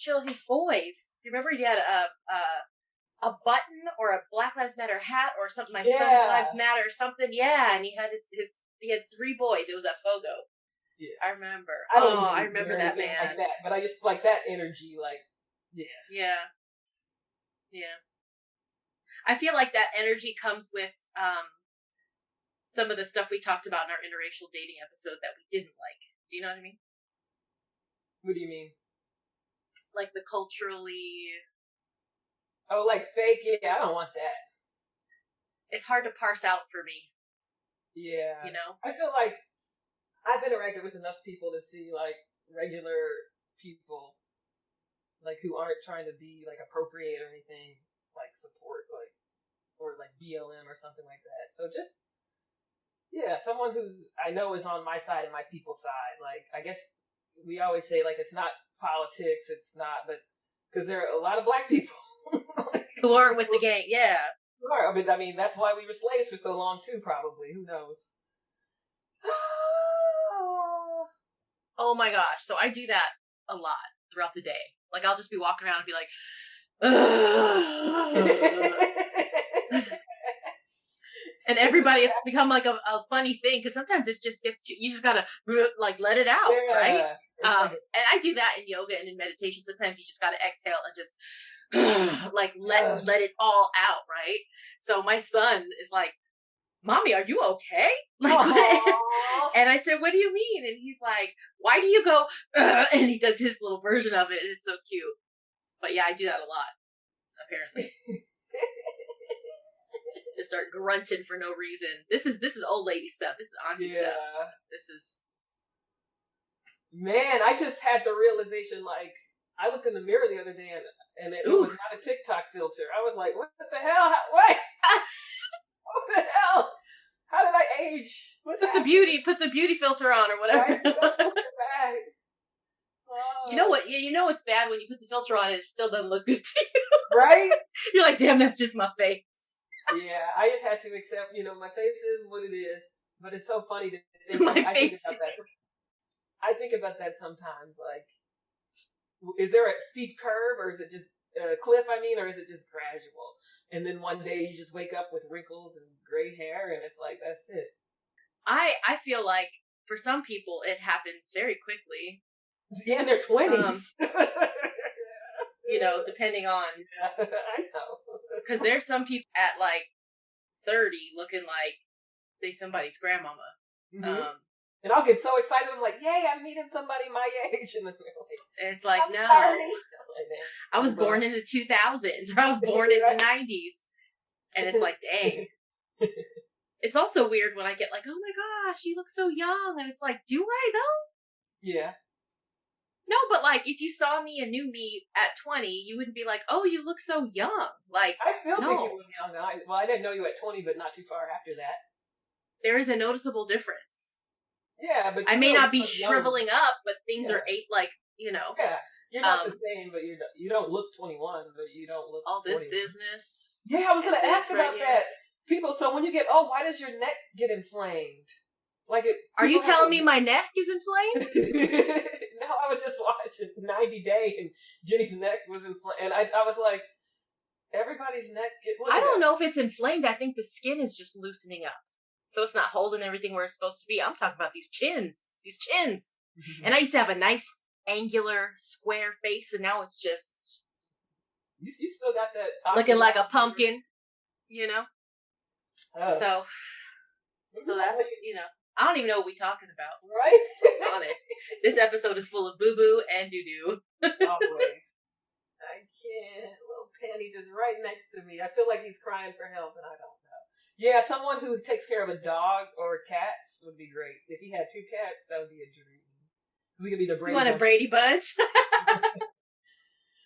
boys. Do you remember he had a button or a Black Lives Matter hat or something? My son's lives matter or something. Yeah, and he had he had 3 boys. It was at Fogo. Yeah, I remember. I remember that man. like that, but I just like that energy. Like, yeah. I feel like that energy comes with some of the stuff we talked about in our interracial dating episode that we didn't like. Do you know what I mean? What do you mean? Like the culturally... Oh, like fake? Yeah, I don't want that. It's hard to parse out for me. Yeah. You know? I feel like I've interacted with enough people to see, like, regular people, like, who aren't trying to be, like, appropriate or anything, like, support, like, or, like, BLM or something like that. So just, yeah, someone who I know is on my side and my people's side. Like, I guess we always say, like, it's not politics, it's not, but, because there are a lot of black people. Who aren't with the gang, yeah. I mean, that's why we were slaves for so long, too, probably. Who knows? Oh my gosh. So I do that a lot throughout the day. Like, I'll just be walking around and be like, and everybody, it's become like a funny thing, because sometimes it just gets to, you just gotta, like, let it out, right? And I do that in yoga and in meditation. Sometimes you just gotta exhale and just, like, let it all out, right? So my son is like, Mommy, are you okay? Like, and I said, what do you mean? And he's like, why do you go, and he does his little version of it. It's so cute. But yeah, I do that a lot, apparently. Just start grunting for no reason. This is old lady stuff. This is auntie stuff. This is... Man, I just had the realization, like, I looked in the mirror the other day and it was not a TikTok filter. I was like, what the hell? What? What the hell? How did I age? Put the beauty filter on or whatever. You know what? You know it's bad when you put the filter on and it still doesn't look good to you. Right? You're like, damn, that's just my face. Yeah, I just had to accept, my face is what it is. But it's so funny to think I think about that sometimes. Like, is there a steep curve, or is it just a cliff, or is it just gradual? And then one day you just wake up with wrinkles and gray hair, and it's like, that's it. I feel like for some people it happens very quickly. Yeah, in their 20s. Depending on... Yeah, I know. Because there's some people at, like, 30 looking like they somebody's grandmama. Mm-hmm. And I'll get so excited. I'm like, yay, I'm meeting somebody my age. And it's like, no. 30. I was born in the 2000s, or I was born in the 90s. And it's like, dang. It's also weird when I get like, oh my gosh, you look so young. And it's like, do I though? Yeah. No, but like, if you saw me and knew me at 20, you wouldn't be like, oh, you look so young. Like, I still think you were young. I didn't know you at 20, but not too far after that. There is a noticeable difference. Yeah, but I may not be shriveling up, but things are Yeah, you're not the same, but you don't look 21, but you don't look all this 41. business. Yeah, I was going to ask about that. People, so when you get, why does your neck get inflamed? Like it. Are you telling me my neck is inflamed? No, I was just watching 90 Day, and Jenny's neck was inflamed, and I was like, everybody's neck. I don't know if it's inflamed. I think the skin is just loosening up, so it's not holding everything where it's supposed to be. I'm talking about these chins. Mm-hmm. And I used to have a nice angular square face, and now it's just you still got that looking like a pumpkin, Oh. So that's I don't even know what we're talking about. Right? To be honest, this episode is full of boo boo and doo doo. Always. I can't. Little Penny just right next to me. I feel like he's crying for help, and I don't know. Yeah, someone who takes care of a dog or cats would be great. If he had 2 cats, that would be a dream. We could be the Brady. You want a Brady Bunch?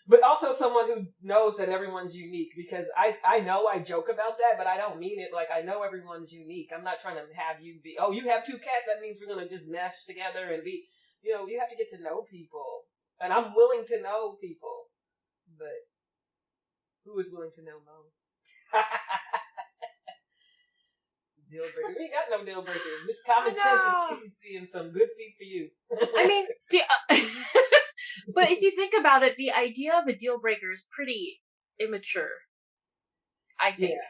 But also someone who knows that everyone's unique, because I know I joke about that, but I don't mean it. Like, I know everyone's unique. I'm not trying to have you be, you have 2 cats, that means we're going to just mesh together and be, you have to get to know people. And I'm willing to know people. But who is willing to know Mo? Deal breaker. We ain't got no deal breaker. Just common sense and decency and some good feet for you. I mean, But if you think about it, the idea of a deal breaker is pretty immature, I think. Yeah.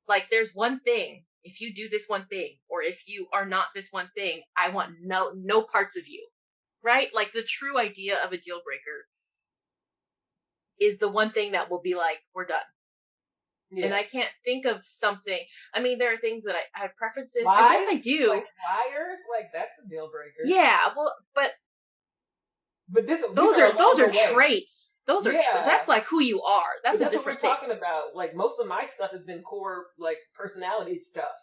Like, there's one thing. If you do this one thing, or if you are not this one thing, I want no parts of you. Right? Like, the true idea of a deal breaker is the one thing that will be like, we're done. Yeah. And I can't think of something. I mean, there are things that I have preferences. Lies? I guess I do. Like liars? Like, that's a deal breaker. Yeah, well, but those are traits. Those are that's like who you are. That's a different thing. That's what we're talking about. Like, most of my stuff has been core, like, personality stuff.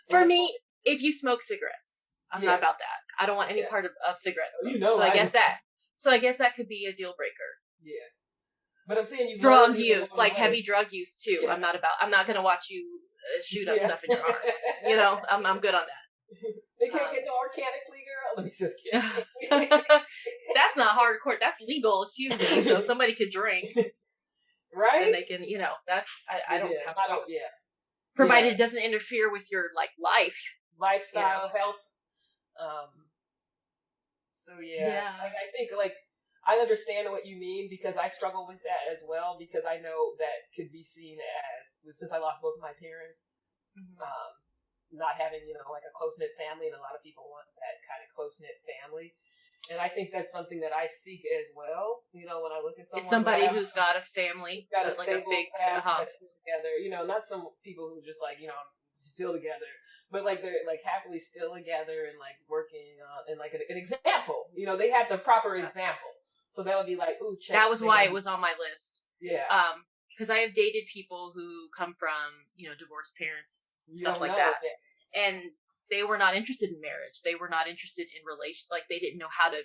For me, if you smoke cigarettes, I'm not about that. I don't want any part of cigarettes. So I guess that could be a deal breaker. Yeah. But I'm saying you drug use, like heavy drug use too. Yeah. I'm not going to watch you shoot up stuff in your arm. You know, I'm good on that. They can't get no organically, girl. Let me just kidding. That's not hardcore. That's legal. Excuse me. So if somebody could drink, right? And they can, you know, that's I don't have. Provided it doesn't interfere with your lifestyle, health. So I think I understand what you mean, because I struggle with that as well, because I know that could be seen as, since I lost both of my parents, not having, like a close-knit family, and a lot of people want that kind of close-knit family. And I think that's something that I seek as well, when I look at someone. Is somebody who's got a family, got a like stable a big that's still together, not some people who just still together. But they're happily still together and working and an example. They have the proper example. So that would be ooh, check. That was why it was on my list. Yeah. Because I have dated people who come from, divorced parents, stuff like that. And they were not interested in marriage. They were not interested in they didn't know how to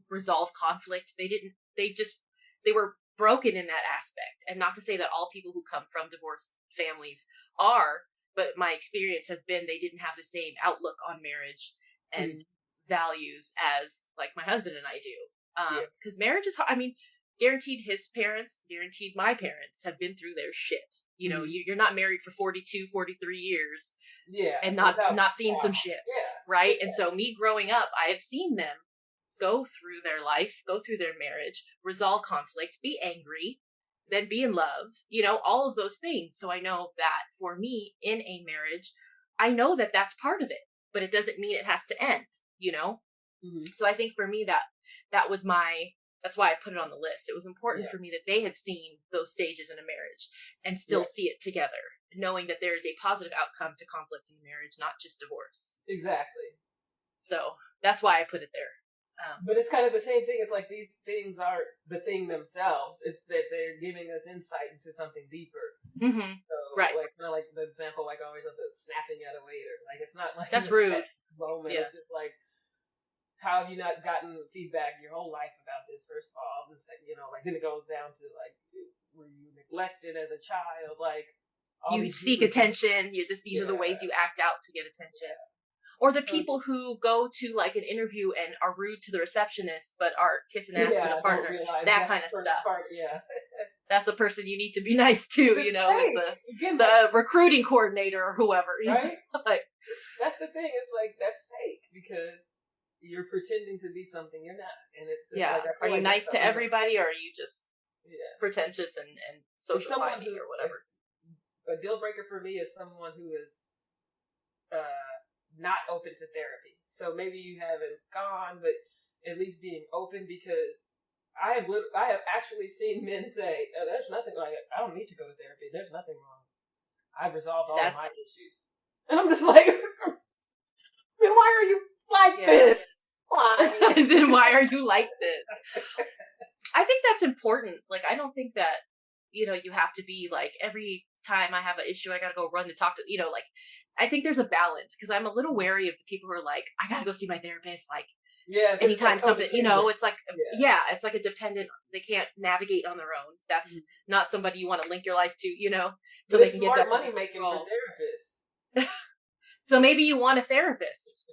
resolve conflict. They were broken in that aspect. And not to say that all people who come from divorced families are, but my experience has been they didn't have the same outlook on marriage and values as my husband and I do. Because marriage is hard. I mean, guaranteed my parents have been through their shit. You're not married for 42, 43 years. Yeah. And not seen some shit. Yeah. Right. And so me growing up, I have seen them go through their life, go through their marriage, resolve conflict, be angry, then be in love, all of those things. So I know that for me in a marriage, I know that that's part of it, but it doesn't mean it has to end, So I think for me that's why I put it on the list. It was important for me that they have seen those stages in a marriage and still see it together, knowing that there is a positive outcome to conflict in marriage, not just divorce. Exactly. So that's why I put it there. But it's kind of the same thing. It's these things aren't the thing themselves. It's that they're giving us insight into something deeper. Mm-hmm. So, right. Kind of the example, always of the snapping at a waiter. It's not that's rude. Moment. Yeah. It's just how have you not gotten feedback your whole life about this? First of all, and then it goes down to were you neglected as a child? You seek attention. These are the ways you act out to get attention. Yeah. Or the people who go to an interview and are rude to the receptionist, but are kissing ass to the partner. That kind of stuff. That's the person you need to be nice to, is the recruiting coordinator or whoever. Right? That's the thing. It's that's fake, because you're pretending to be something you're not. And it's are you nice to everybody, or are you just pretentious and social climbing or whatever? A deal breaker for me is someone who is not open to therapy. So maybe you haven't gone, but at least being open, because I have actually seen men say, there's nothing I don't need to go to therapy. There's nothing wrong. I've resolved all of my issues. And I'm just then why are you this? Why? Then why are you like this? I think that's important. I don't think that, you have to be every time I have an issue, I gotta go run to talk to, I think there's a balance, because I'm a little wary of the people who are I gotta go see my therapist, anytime something, it's it's a dependent, they can't navigate on their own. That's not somebody you want to link your life to, so they can get that money making for therapists. So maybe you want a therapist.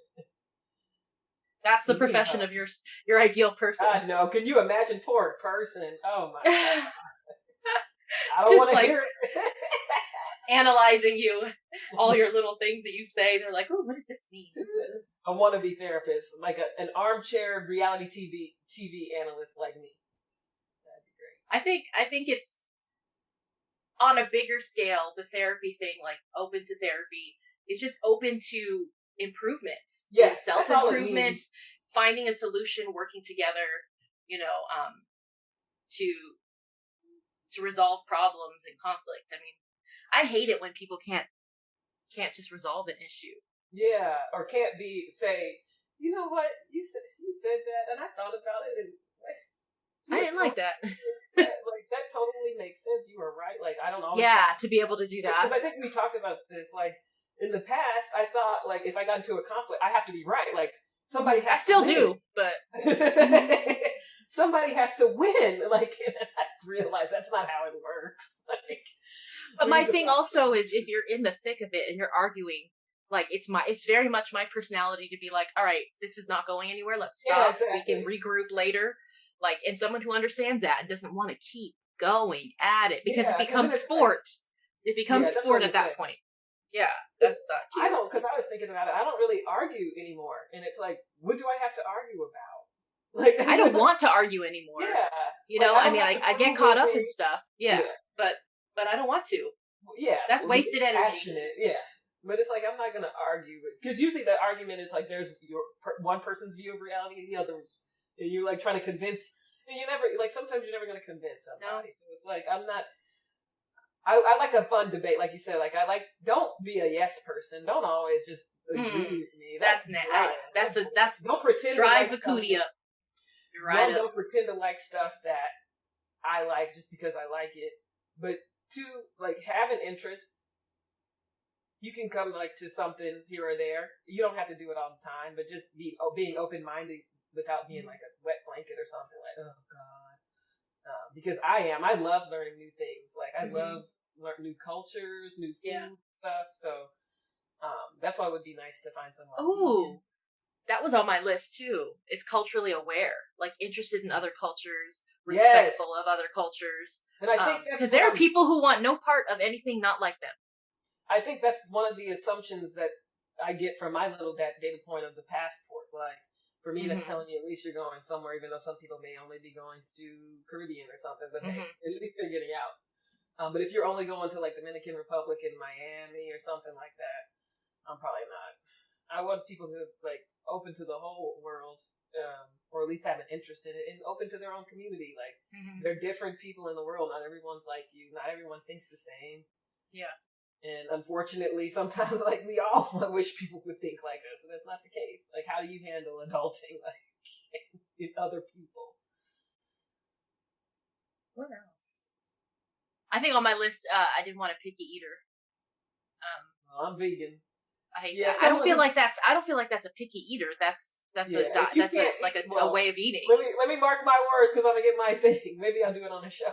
That's the profession of your ideal person. I know. Can you imagine? Poor person. Oh my God. I don't want to hear it. analyzing you, all your little things that you say. They're like, "Oh, what does this mean?" A wannabe therapist, like an armchair reality TV analyst like me. That'd be great. I think it's on a bigger scale. The therapy thing, like open to therapy, is just open to improvement. Yeah, self-improvement, finding a solution, working together. To resolve problems and conflict. I mean, I hate it when people can't just resolve an issue. Yeah, or can't say, you know what, you said that, and I thought about it, and I didn't like that. that totally makes sense. You were right. Like, I don't always. Yeah, to be able to do that. Because I think we talked about this. Like in the past, I thought like if I got into a conflict, I have to be right. Like somebody has. I still to do, but somebody has to win. Like I realize that's not how it works. Like, but my thing also is if you're in the thick of it and you're arguing. Like, it's very much my personality to be like, all right, this is not going anywhere. Let's stop. Yeah, exactly. We can regroup later. Like, and someone who understands that and doesn't want to keep going at it because it becomes sport. It becomes sport at that point. Yeah, that's not cute. I don't, because I was thinking about it. I don't really argue anymore. And it's like, what do I have to argue about? Like, I don't want to argue anymore. Yeah. You know, I mean, I get caught up in stuff. Yeah. But I don't want to. Yeah. That's wasted energy. Passionate. Yeah. But it's like, I'm not going to argue. Because usually the argument is like, there's one person's view of reality and the other's. And you're like trying to convince. And you never, like, sometimes you're never going to convince somebody. No. So it's like, I'm not. I like a fun debate, like you said. Like, don't be a yes person. Don't always just agree with me. That's don't pretend drives the cootie up. Don't pretend to like stuff that I like just because I like it. But two, like, have an interest. You can come like to something here or there. You don't have to do it all the time, but just being open-minded without being like a wet blanket or something. Like, oh God, because I love learning new things. Like I love learning new cultures, new food stuff. So that's why it would be nice to find someone. Ooh, that was on my list too. Is culturally aware, like interested in other cultures, respectful of other cultures. And I think because there are people who want no part of anything not like them. I think that's one of the assumptions that I get from my little data point of the passport. Like, for me, that's telling me at least you're going somewhere, even though some people may only be going to Caribbean or something. But hey, at least they're getting out. But if you're only going to, like, Dominican Republic and Miami or something like that, I'm probably not. I want people who are, like, open to the whole world, or at least have an interest in it, and open to their own community. Like, they're different people in the world. Not everyone's like you. Not everyone thinks the same. Yeah. And unfortunately, sometimes, like, we all wish people would think like us, and that's not the case. Like, how do you handle adulting, like, in other people? What else? I think on my list, I didn't want a picky eater. Well, I'm vegan. I hate that. I don't feel like that's a picky eater. That's a way of eating. Let me mark my words because I'm gonna get my thing. Maybe I'll do it on the show.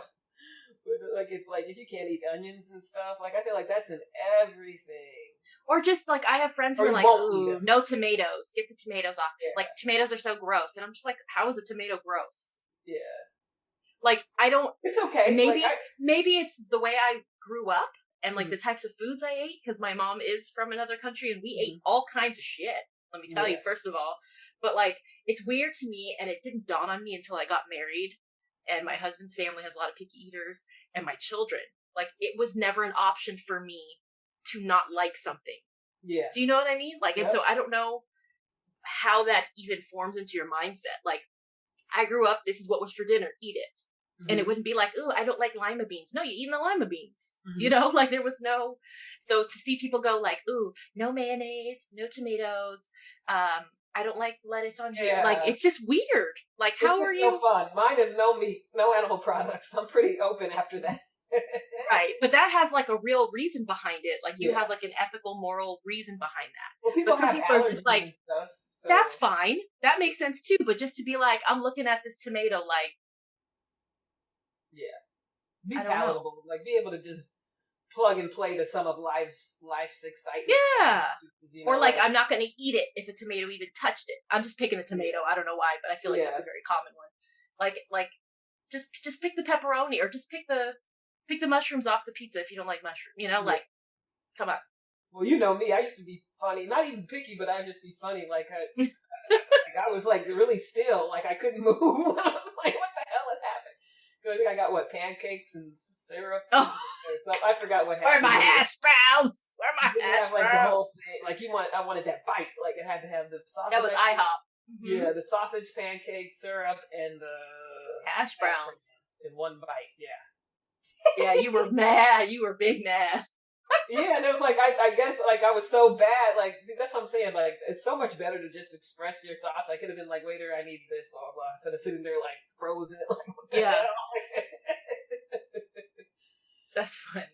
Like if you can't eat onions and stuff, like I feel like that's in everything. Or just like I have friends who are like, "Ooh, no tomatoes. Get the tomatoes off." Yeah. Like tomatoes are so gross, and I'm just like, "How is a tomato gross?" Yeah. Like I don't. It's okay. Maybe it's the way I grew up and like the types of foods I ate because my mom is from another country and we ate all kinds of shit. Let me tell you, first of all, but like it's weird to me, and it didn't dawn on me until I got married. And my husband's family has a lot of picky eaters, and my children. Like, it was never an option for me to not like something. Yeah. Do you know what I mean? Like, and so I don't know how that even forms into your mindset. Like, I grew up, this is what was for dinner, eat it. And it wouldn't be like, ooh, I don't like lima beans. No, you eat the lima beans. You know, like there was no, so to see people go like, ooh, no mayonnaise, no tomatoes, I don't like lettuce on here. Like, it's just weird. Like, how are you? So fun. Mine is no meat, no animal products. I'm pretty open after that. Right. But that has, like, a real reason behind it. Like, you have, like, an ethical, moral reason behind that. Well, some people are just like, stuff, so. That's fine. That makes sense, too. But just to be like, I'm looking at this tomato, like. Yeah. Be palatable. Like, be able to just plug and play to some of life's excitement. Yeah. You know, or like I'm not going to eat it if a tomato even touched it. I'm just picking a tomato. I don't know why, but I feel like that's a very common one. Like just pick the pepperoni or just pick the mushrooms off the pizza if you don't like mushroom. You know, like Come on. Well, you know me. I used to be funny. Not even picky, but I would just be funny. Like, I was, like, really still. Like, I couldn't move. I was like, what the hell is happening? I think I got, pancakes and syrup? Oh. Or something. I forgot what Where happened. are my hash browns? Where are my hash like, browns? the whole thing. Like, I wanted that bite. Like, it had to have the sausage. That was IHOP. Mm-hmm. Yeah, the sausage, pancake, syrup, and the hash browns in one bite. Yeah. Yeah, you were mad. You were big mad. Yeah, and it was like, I guess, like, I was so bad. Like, see, that's what I'm saying. Like, it's so much better to just express your thoughts. I could have been like, waiter, I need this, blah, blah, instead of sitting there, like, frozen. Like, what the hell? That's funny.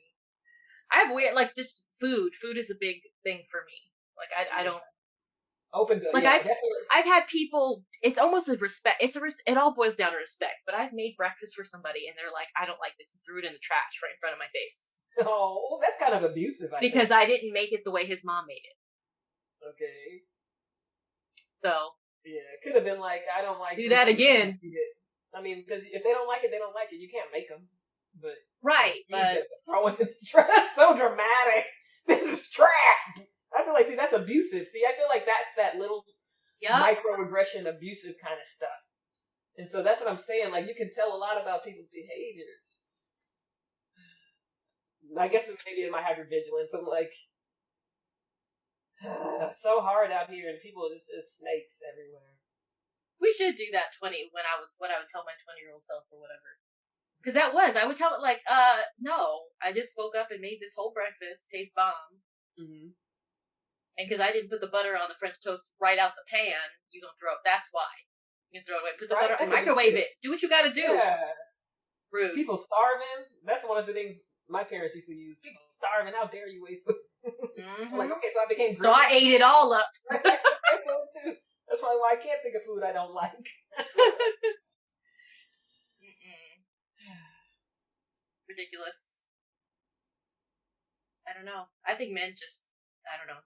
I have weird, like, just food. Food is a big thing for me. Like, I don't. Open the, like, yeah, I've had people, it's almost a respect, it all boils down to respect, but I've made breakfast for somebody and they're like, I don't like this, and threw it in the trash right in front of my face. Oh, that's kind of abusive, because I didn't make it the way his mom made it. Okay. So. Yeah, it could have been like, I don't like do that again. I mean, because if they don't like it, they don't like it. You can't make them. But right, but throwing it in the trash, that's so dramatic. This is trash. I feel like, see, that's abusive. See, I feel like that's that little microaggression, abusive kind of stuff. And so that's what I'm saying. Like, you can tell a lot about people's behaviors. I guess maybe it might have your vigilance. I'm like, so hard out here, and people are just snakes everywhere. We should do that 20 when I would tell my 20-year-old self or whatever. Because I would tell it like, no, I just woke up and made this whole breakfast taste bomb. Mm-hmm. And because I didn't put the butter on the French toast right out the pan, you're going to throw it. That's why. You can throw it away. Put the butter and microwave it. Do what you got to do. Yeah. Rude. People starving. That's one of the things my parents used to use. People starving. How dare you waste food? Mm-hmm. Like, okay, so I became so I ate it all up. That's probably why I can't think of food I don't like. Ridiculous. I don't know. I think men just, I don't know.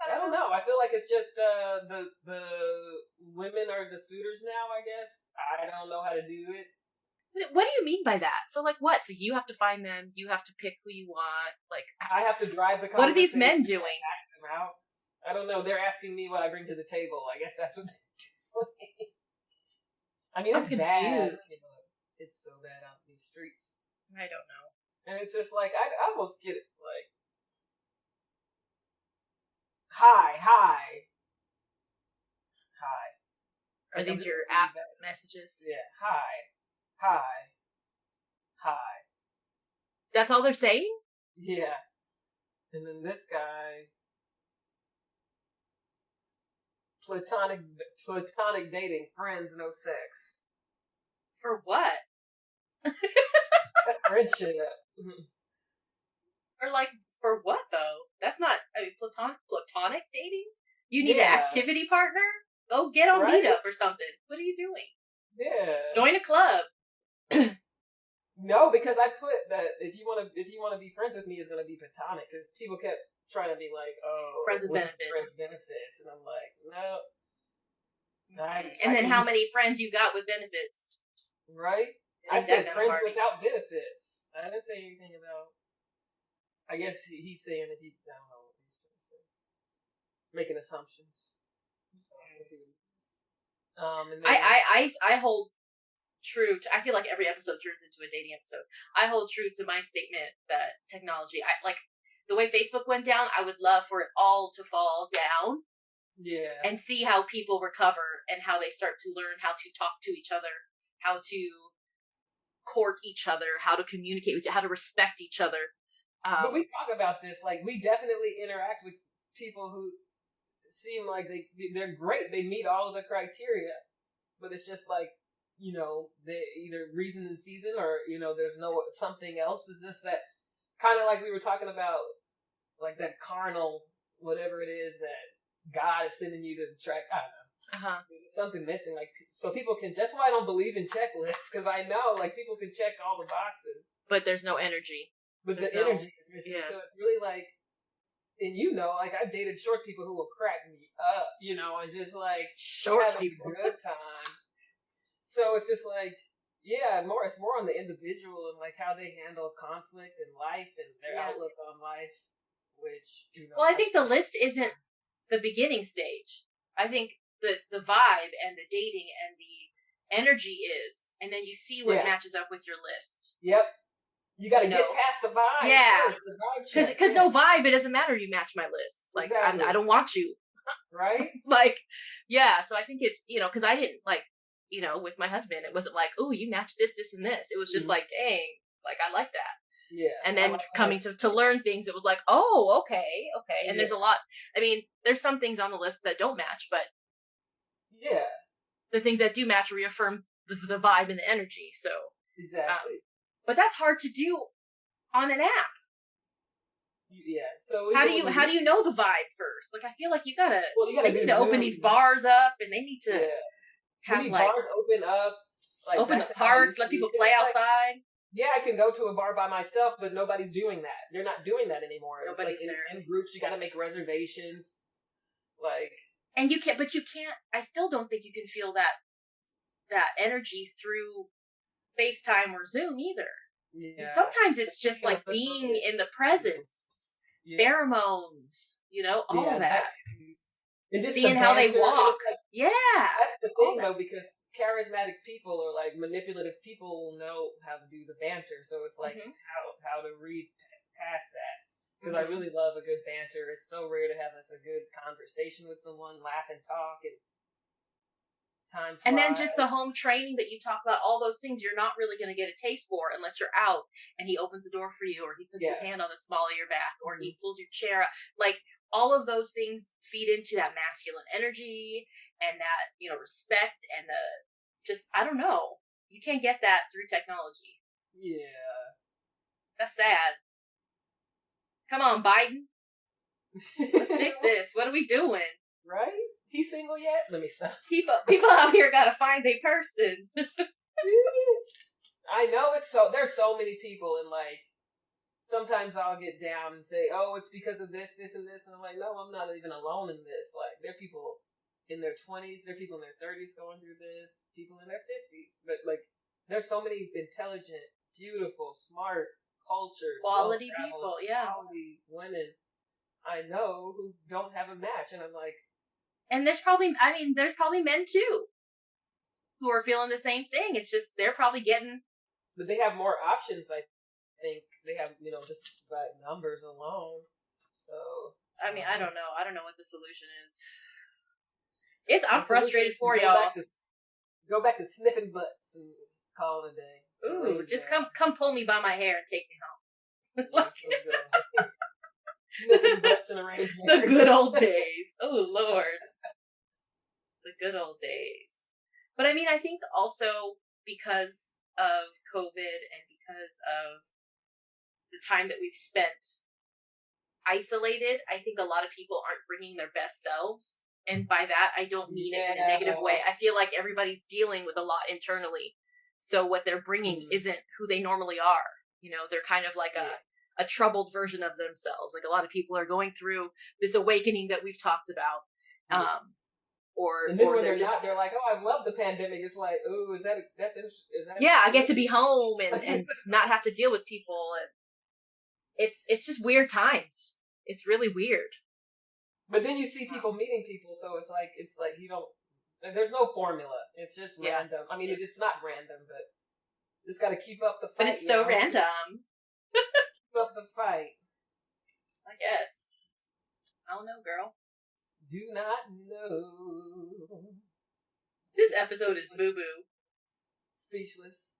I don't know. I feel like it's just the women are the suitors now, I guess. I don't know how to do it. What do you mean by that? So, like, what? So you have to find them. You have to pick who you want. Like, I have to drive the conversation. What are these men doing? I don't know. They're asking me what I bring to the table. I guess that's what they're doing. I mean, it's bad. It's so bad out in these streets. I don't know. And it's just like, I almost get it. Like, Hi. Are these your app messages? Yeah. Hi. That's all they're saying? Yeah. And then this guy, platonic dating, friends, no sex. For what? That's friendship. Or like, for what though? That's not, I mean, platonic dating? You need an activity partner? Go get on Meetup or something. What are you doing? Yeah. Join a club. No, because I put that if you want to be friends with me, it's going to be platonic. Because people kept trying to be like, oh, friends with benefits. Friends with benefits, and I'm like, no. And then how many friends you got with benefits? Right. I said friends without benefits. I didn't say anything about. I guess he's saying that I don't know what he's trying to say. Making assumptions. So we'll see what he says. And then, I hold true to, I feel like every episode turns into a dating episode. I hold true to my statement that technology, like the way Facebook went down, I would love for it all to fall down. Yeah. And see how people recover and how they start to learn how to talk to each other, how to court each other, how to communicate with each other, how to respect each other. But we talk about this, like, we definitely interact with people who seem like they're great. They meet all of the criteria. But it's just like, you know, they either reason and season or, you know, there's no something else. It's just that kind of like we were talking about, like that carnal, whatever it is that God is sending you to track. I don't know. Uh-huh. Something missing. Like, so people can, that's why I don't believe in checklists. Because I know, like, people can check all the boxes. But there's no energy. But the energy is missing. Yeah. So it's really like, and you know, like I've dated short people who will crack me up, you know, and just like short have a good time. So it's just like, yeah, it's more on the individual and like how they handle conflict in life and their outlook on life, which, Well, I think the list isn't the beginning stage. I think the vibe and the dating and the energy is, and then you see what matches up with your list. Yep. You got to get past the vibe. Yeah. Because no vibe, it doesn't matter. You match my list. Like, exactly. I don't want you. Right? Like, yeah. So I think it's, because I didn't, like, with my husband, it wasn't like, oh, you match this, this, and this. It was just like, dang, like, I like that. Yeah. And then coming to learn things, it was like, oh, okay. And there's a lot. I mean, there's some things on the list that don't match, but the things that do match reaffirm the vibe and the energy. So exactly. But that's hard to do on an app. Yeah. So how do you know the vibe first? Like, I feel like they need to open these Zoom. Bars up, and they need to have like bars open up, like open the parks, let people play outside. Yeah, I can go to a bar by myself, but nobody's doing that. They're not doing that anymore. Nobody's like there. In groups, you got to make reservations. Like, and you can't. But you can't. I still don't think you can feel that energy through FaceTime or Zoom either. Yeah. Sometimes it's just like being in the presence, pheromones, all of that. And just seeing how they walk. That's the thing, though, because charismatic people or like manipulative people know how to do the banter. So it's like how to read past that. Because I really love a good banter. It's so rare to have a good conversation with someone, laugh and talk, and time flies. And then just the home training that you talk about, all those things you're not really going to get a taste for unless you're out and he opens the door for you, or he puts his hand on the small of your back, or he pulls your chair up. Like, all of those things feed into that masculine energy and that, respect and I don't know. You can't get that through technology. Yeah. That's sad. Come on, Biden. Let's fix this. What are we doing? Right? He single yet? Let me stop. People out here gotta find a person. I know there's so many people, and like, sometimes I'll get down and say, oh, it's because of this, this, and this. And I'm like, no, I'm not even alone in this. Like, there are people in their 20s, there are people in their 30s going through this, people in their 50s. But, like, there's so many intelligent, beautiful, smart, cultured, quality people, quality women I know who don't have a match. And I'm like... And there's probably men, too, who are feeling the same thing. It's just, they're probably getting... But they have more options, I think. They have, just by numbers alone. So I mean, I don't know. I don't know what the solution is. I'm frustrated for y'all. Go back to sniffing butts and call it a day. Ooh, just come pull me by my hair and take me home. Sniffing butts and arranging the good old days. Oh Lord, the good old days. But I mean, I think also because of COVID and because of the time that we've spent isolated, I think a lot of people aren't bringing their best selves. And by that, I don't mean it in a negative way. I feel like everybody's dealing with a lot internally. So what they're bringing isn't who they normally are. They're kind of like a troubled version of themselves. Like, a lot of people are going through this awakening that we've talked about. And then when they're not, they're like, oh, I love the pandemic. It's like, oh, is that? Yeah, I get to be home and not have to deal with people. And it's just weird times. It's really weird. But then you see people meeting people, so it's like you don't. There's no formula. It's just random. I mean, it's not random, but just got to keep up the fight. But it's so random. Keep up the fight. I guess. I don't know, girl. Do not know. This episode is boo-boo. Speechless.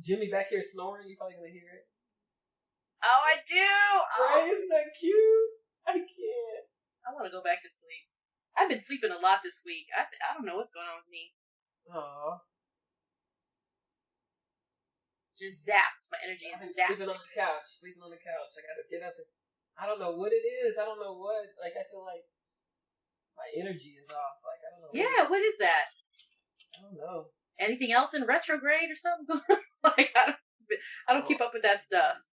Jimmy back here snoring. You're probably gonna hear it. Oh, I do! Right? Isn't that cute? I can't. I want to go back to sleep. I've been sleeping a lot this week. I don't know what's going on with me. Aww. Just zapped. My energy is zapped. Sleeping on the couch. I gotta get up and... I don't know what it is. I don't know what... Like, I feel like my energy is off. Like, I don't know. Yeah, what is that? I don't know. Anything else in retrograde or something going on? Like, I don't keep up with that stuff.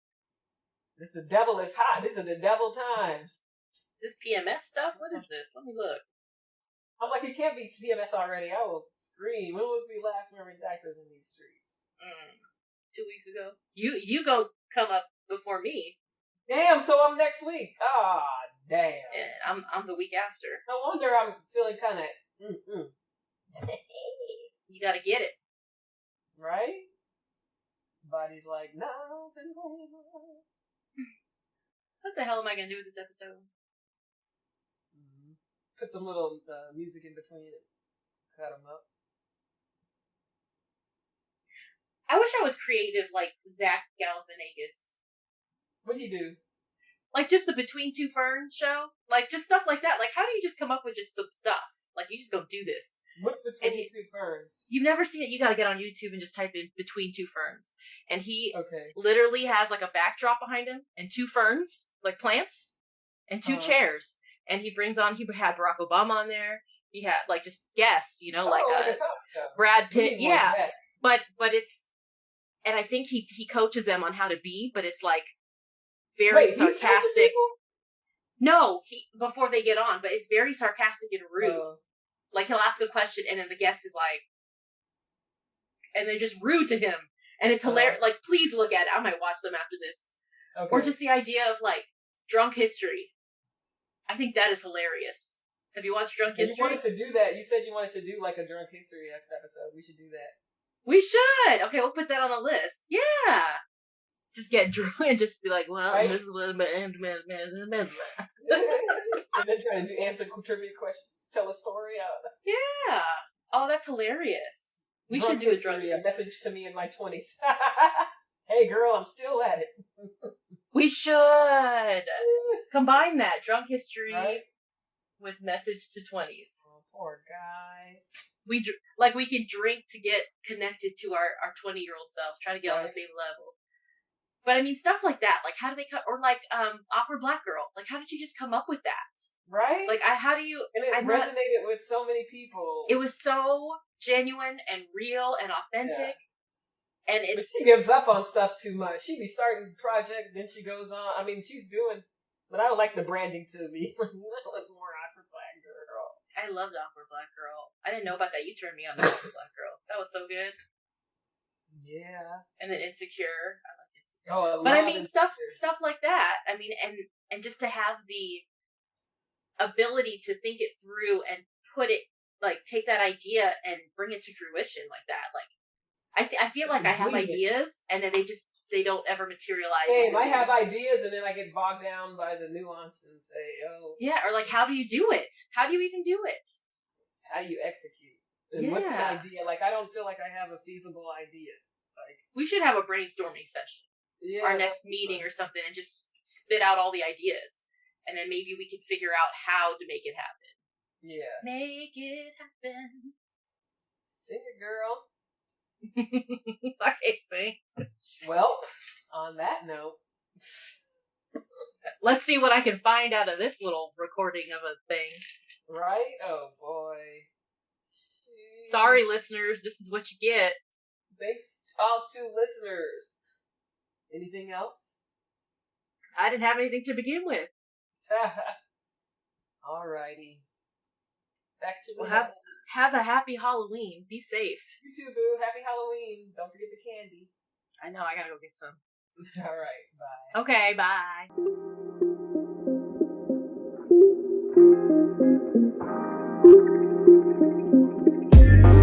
The devil is hot. These are the devil times. Is this PMS stuff? What is this? Let me look. I'm like, it can't be PMS already. I will scream. When was we last wearing diapers in these streets? 2 weeks ago. You go come up before me. Damn, so I'm next week. Ah, damn. Yeah, I'm the week after. No wonder I'm feeling kind of. You gotta get it. Right? Body's like, no. What the hell am I gonna do with this episode? Put some little music in between it. Cut them up. I wish I was creative like Zach Galifianakis. What'd he do? Like just the Between Two Ferns show? Like just stuff like that. Like how do you just come up with just some stuff? Like you just go do this. What's Between Two Ferns? You've never seen it, you gotta get on YouTube and just type in Between Two Ferns. And he okay. literally has like a backdrop behind him and two ferns, like plants, and two chairs. And he had Barack Obama on there. He had like just guests, you know, like Brad Pitt. Yeah. But it's, and I think he coaches them on how to be, but it's like very sarcastic. No, before they get on, but it's very sarcastic and rude. Like he'll ask a question and then the guest is like, and they're just rude to him. And it's hilarious. Like, please look at it. I might watch them after this. Okay. Or just the idea of like drunk history. I think that is hilarious. Have you watched Drunk History? You wanted to do that. You said you wanted to do like a Drunk History episode. We should do that. We should. Okay, we'll put that on the list. Yeah. Just get drunk and just be like, well, right? This is what and then trying to answer trivia questions, tell a story out. Yeah. Oh, that's hilarious. We should do a drunk history. A message to me in my 20s. Hey, girl, I'm still at it. We should combine that drunk history with message to 20s. Oh, poor guy. We can drink to get connected to our 20-year-old self, try to get on the same level. But I mean, stuff like that. Like, how do they cut? Or like, Awkward Black Girl. Like, how did you just come up with that? Right? Like, how do you? And it resonated with so many people. It was so genuine and real and authentic. Yeah. And but she gives up on stuff too much. She be starting a project, then she goes on. I mean, she's doing. But I would like the branding to be more Awkward Black Girl. I loved Awkward Black Girl. I didn't know about that. You turned me on to Awkward Black Girl. That was so good. Yeah. And then Insecure. I like Insecure. Oh, but I mean, stuff like that. I mean, and just to have the ability to think it through and put it, like, take that idea and bring it to fruition like that. Like, I feel like I have ideas and then they don't ever materialize. Hey, I have ideas and then I get bogged down by the nuance and say, oh. Yeah, or like, how do you do it? How do you even do it? How do you execute? And what's the idea? Like, I don't feel like I have a feasible idea. Like, we should have a brainstorming session. Yeah. Our next meeting or something and just spit out all the ideas. And then maybe we can figure out how to make it happen. Yeah. Make it happen. Sing it, girl. Okay, sing. Well, on that note, let's see what I can find out of this little recording of a thing. Right? Oh boy. Jeez. Sorry, listeners. This is what you get. Thanks all to listeners. Anything else? I didn't have anything to begin with. Alrighty. Back to the have a happy Halloween. Be safe. You too, boo. Happy Halloween. Don't forget the candy. I know. I gotta go get some. Alright. Bye. Okay. Bye.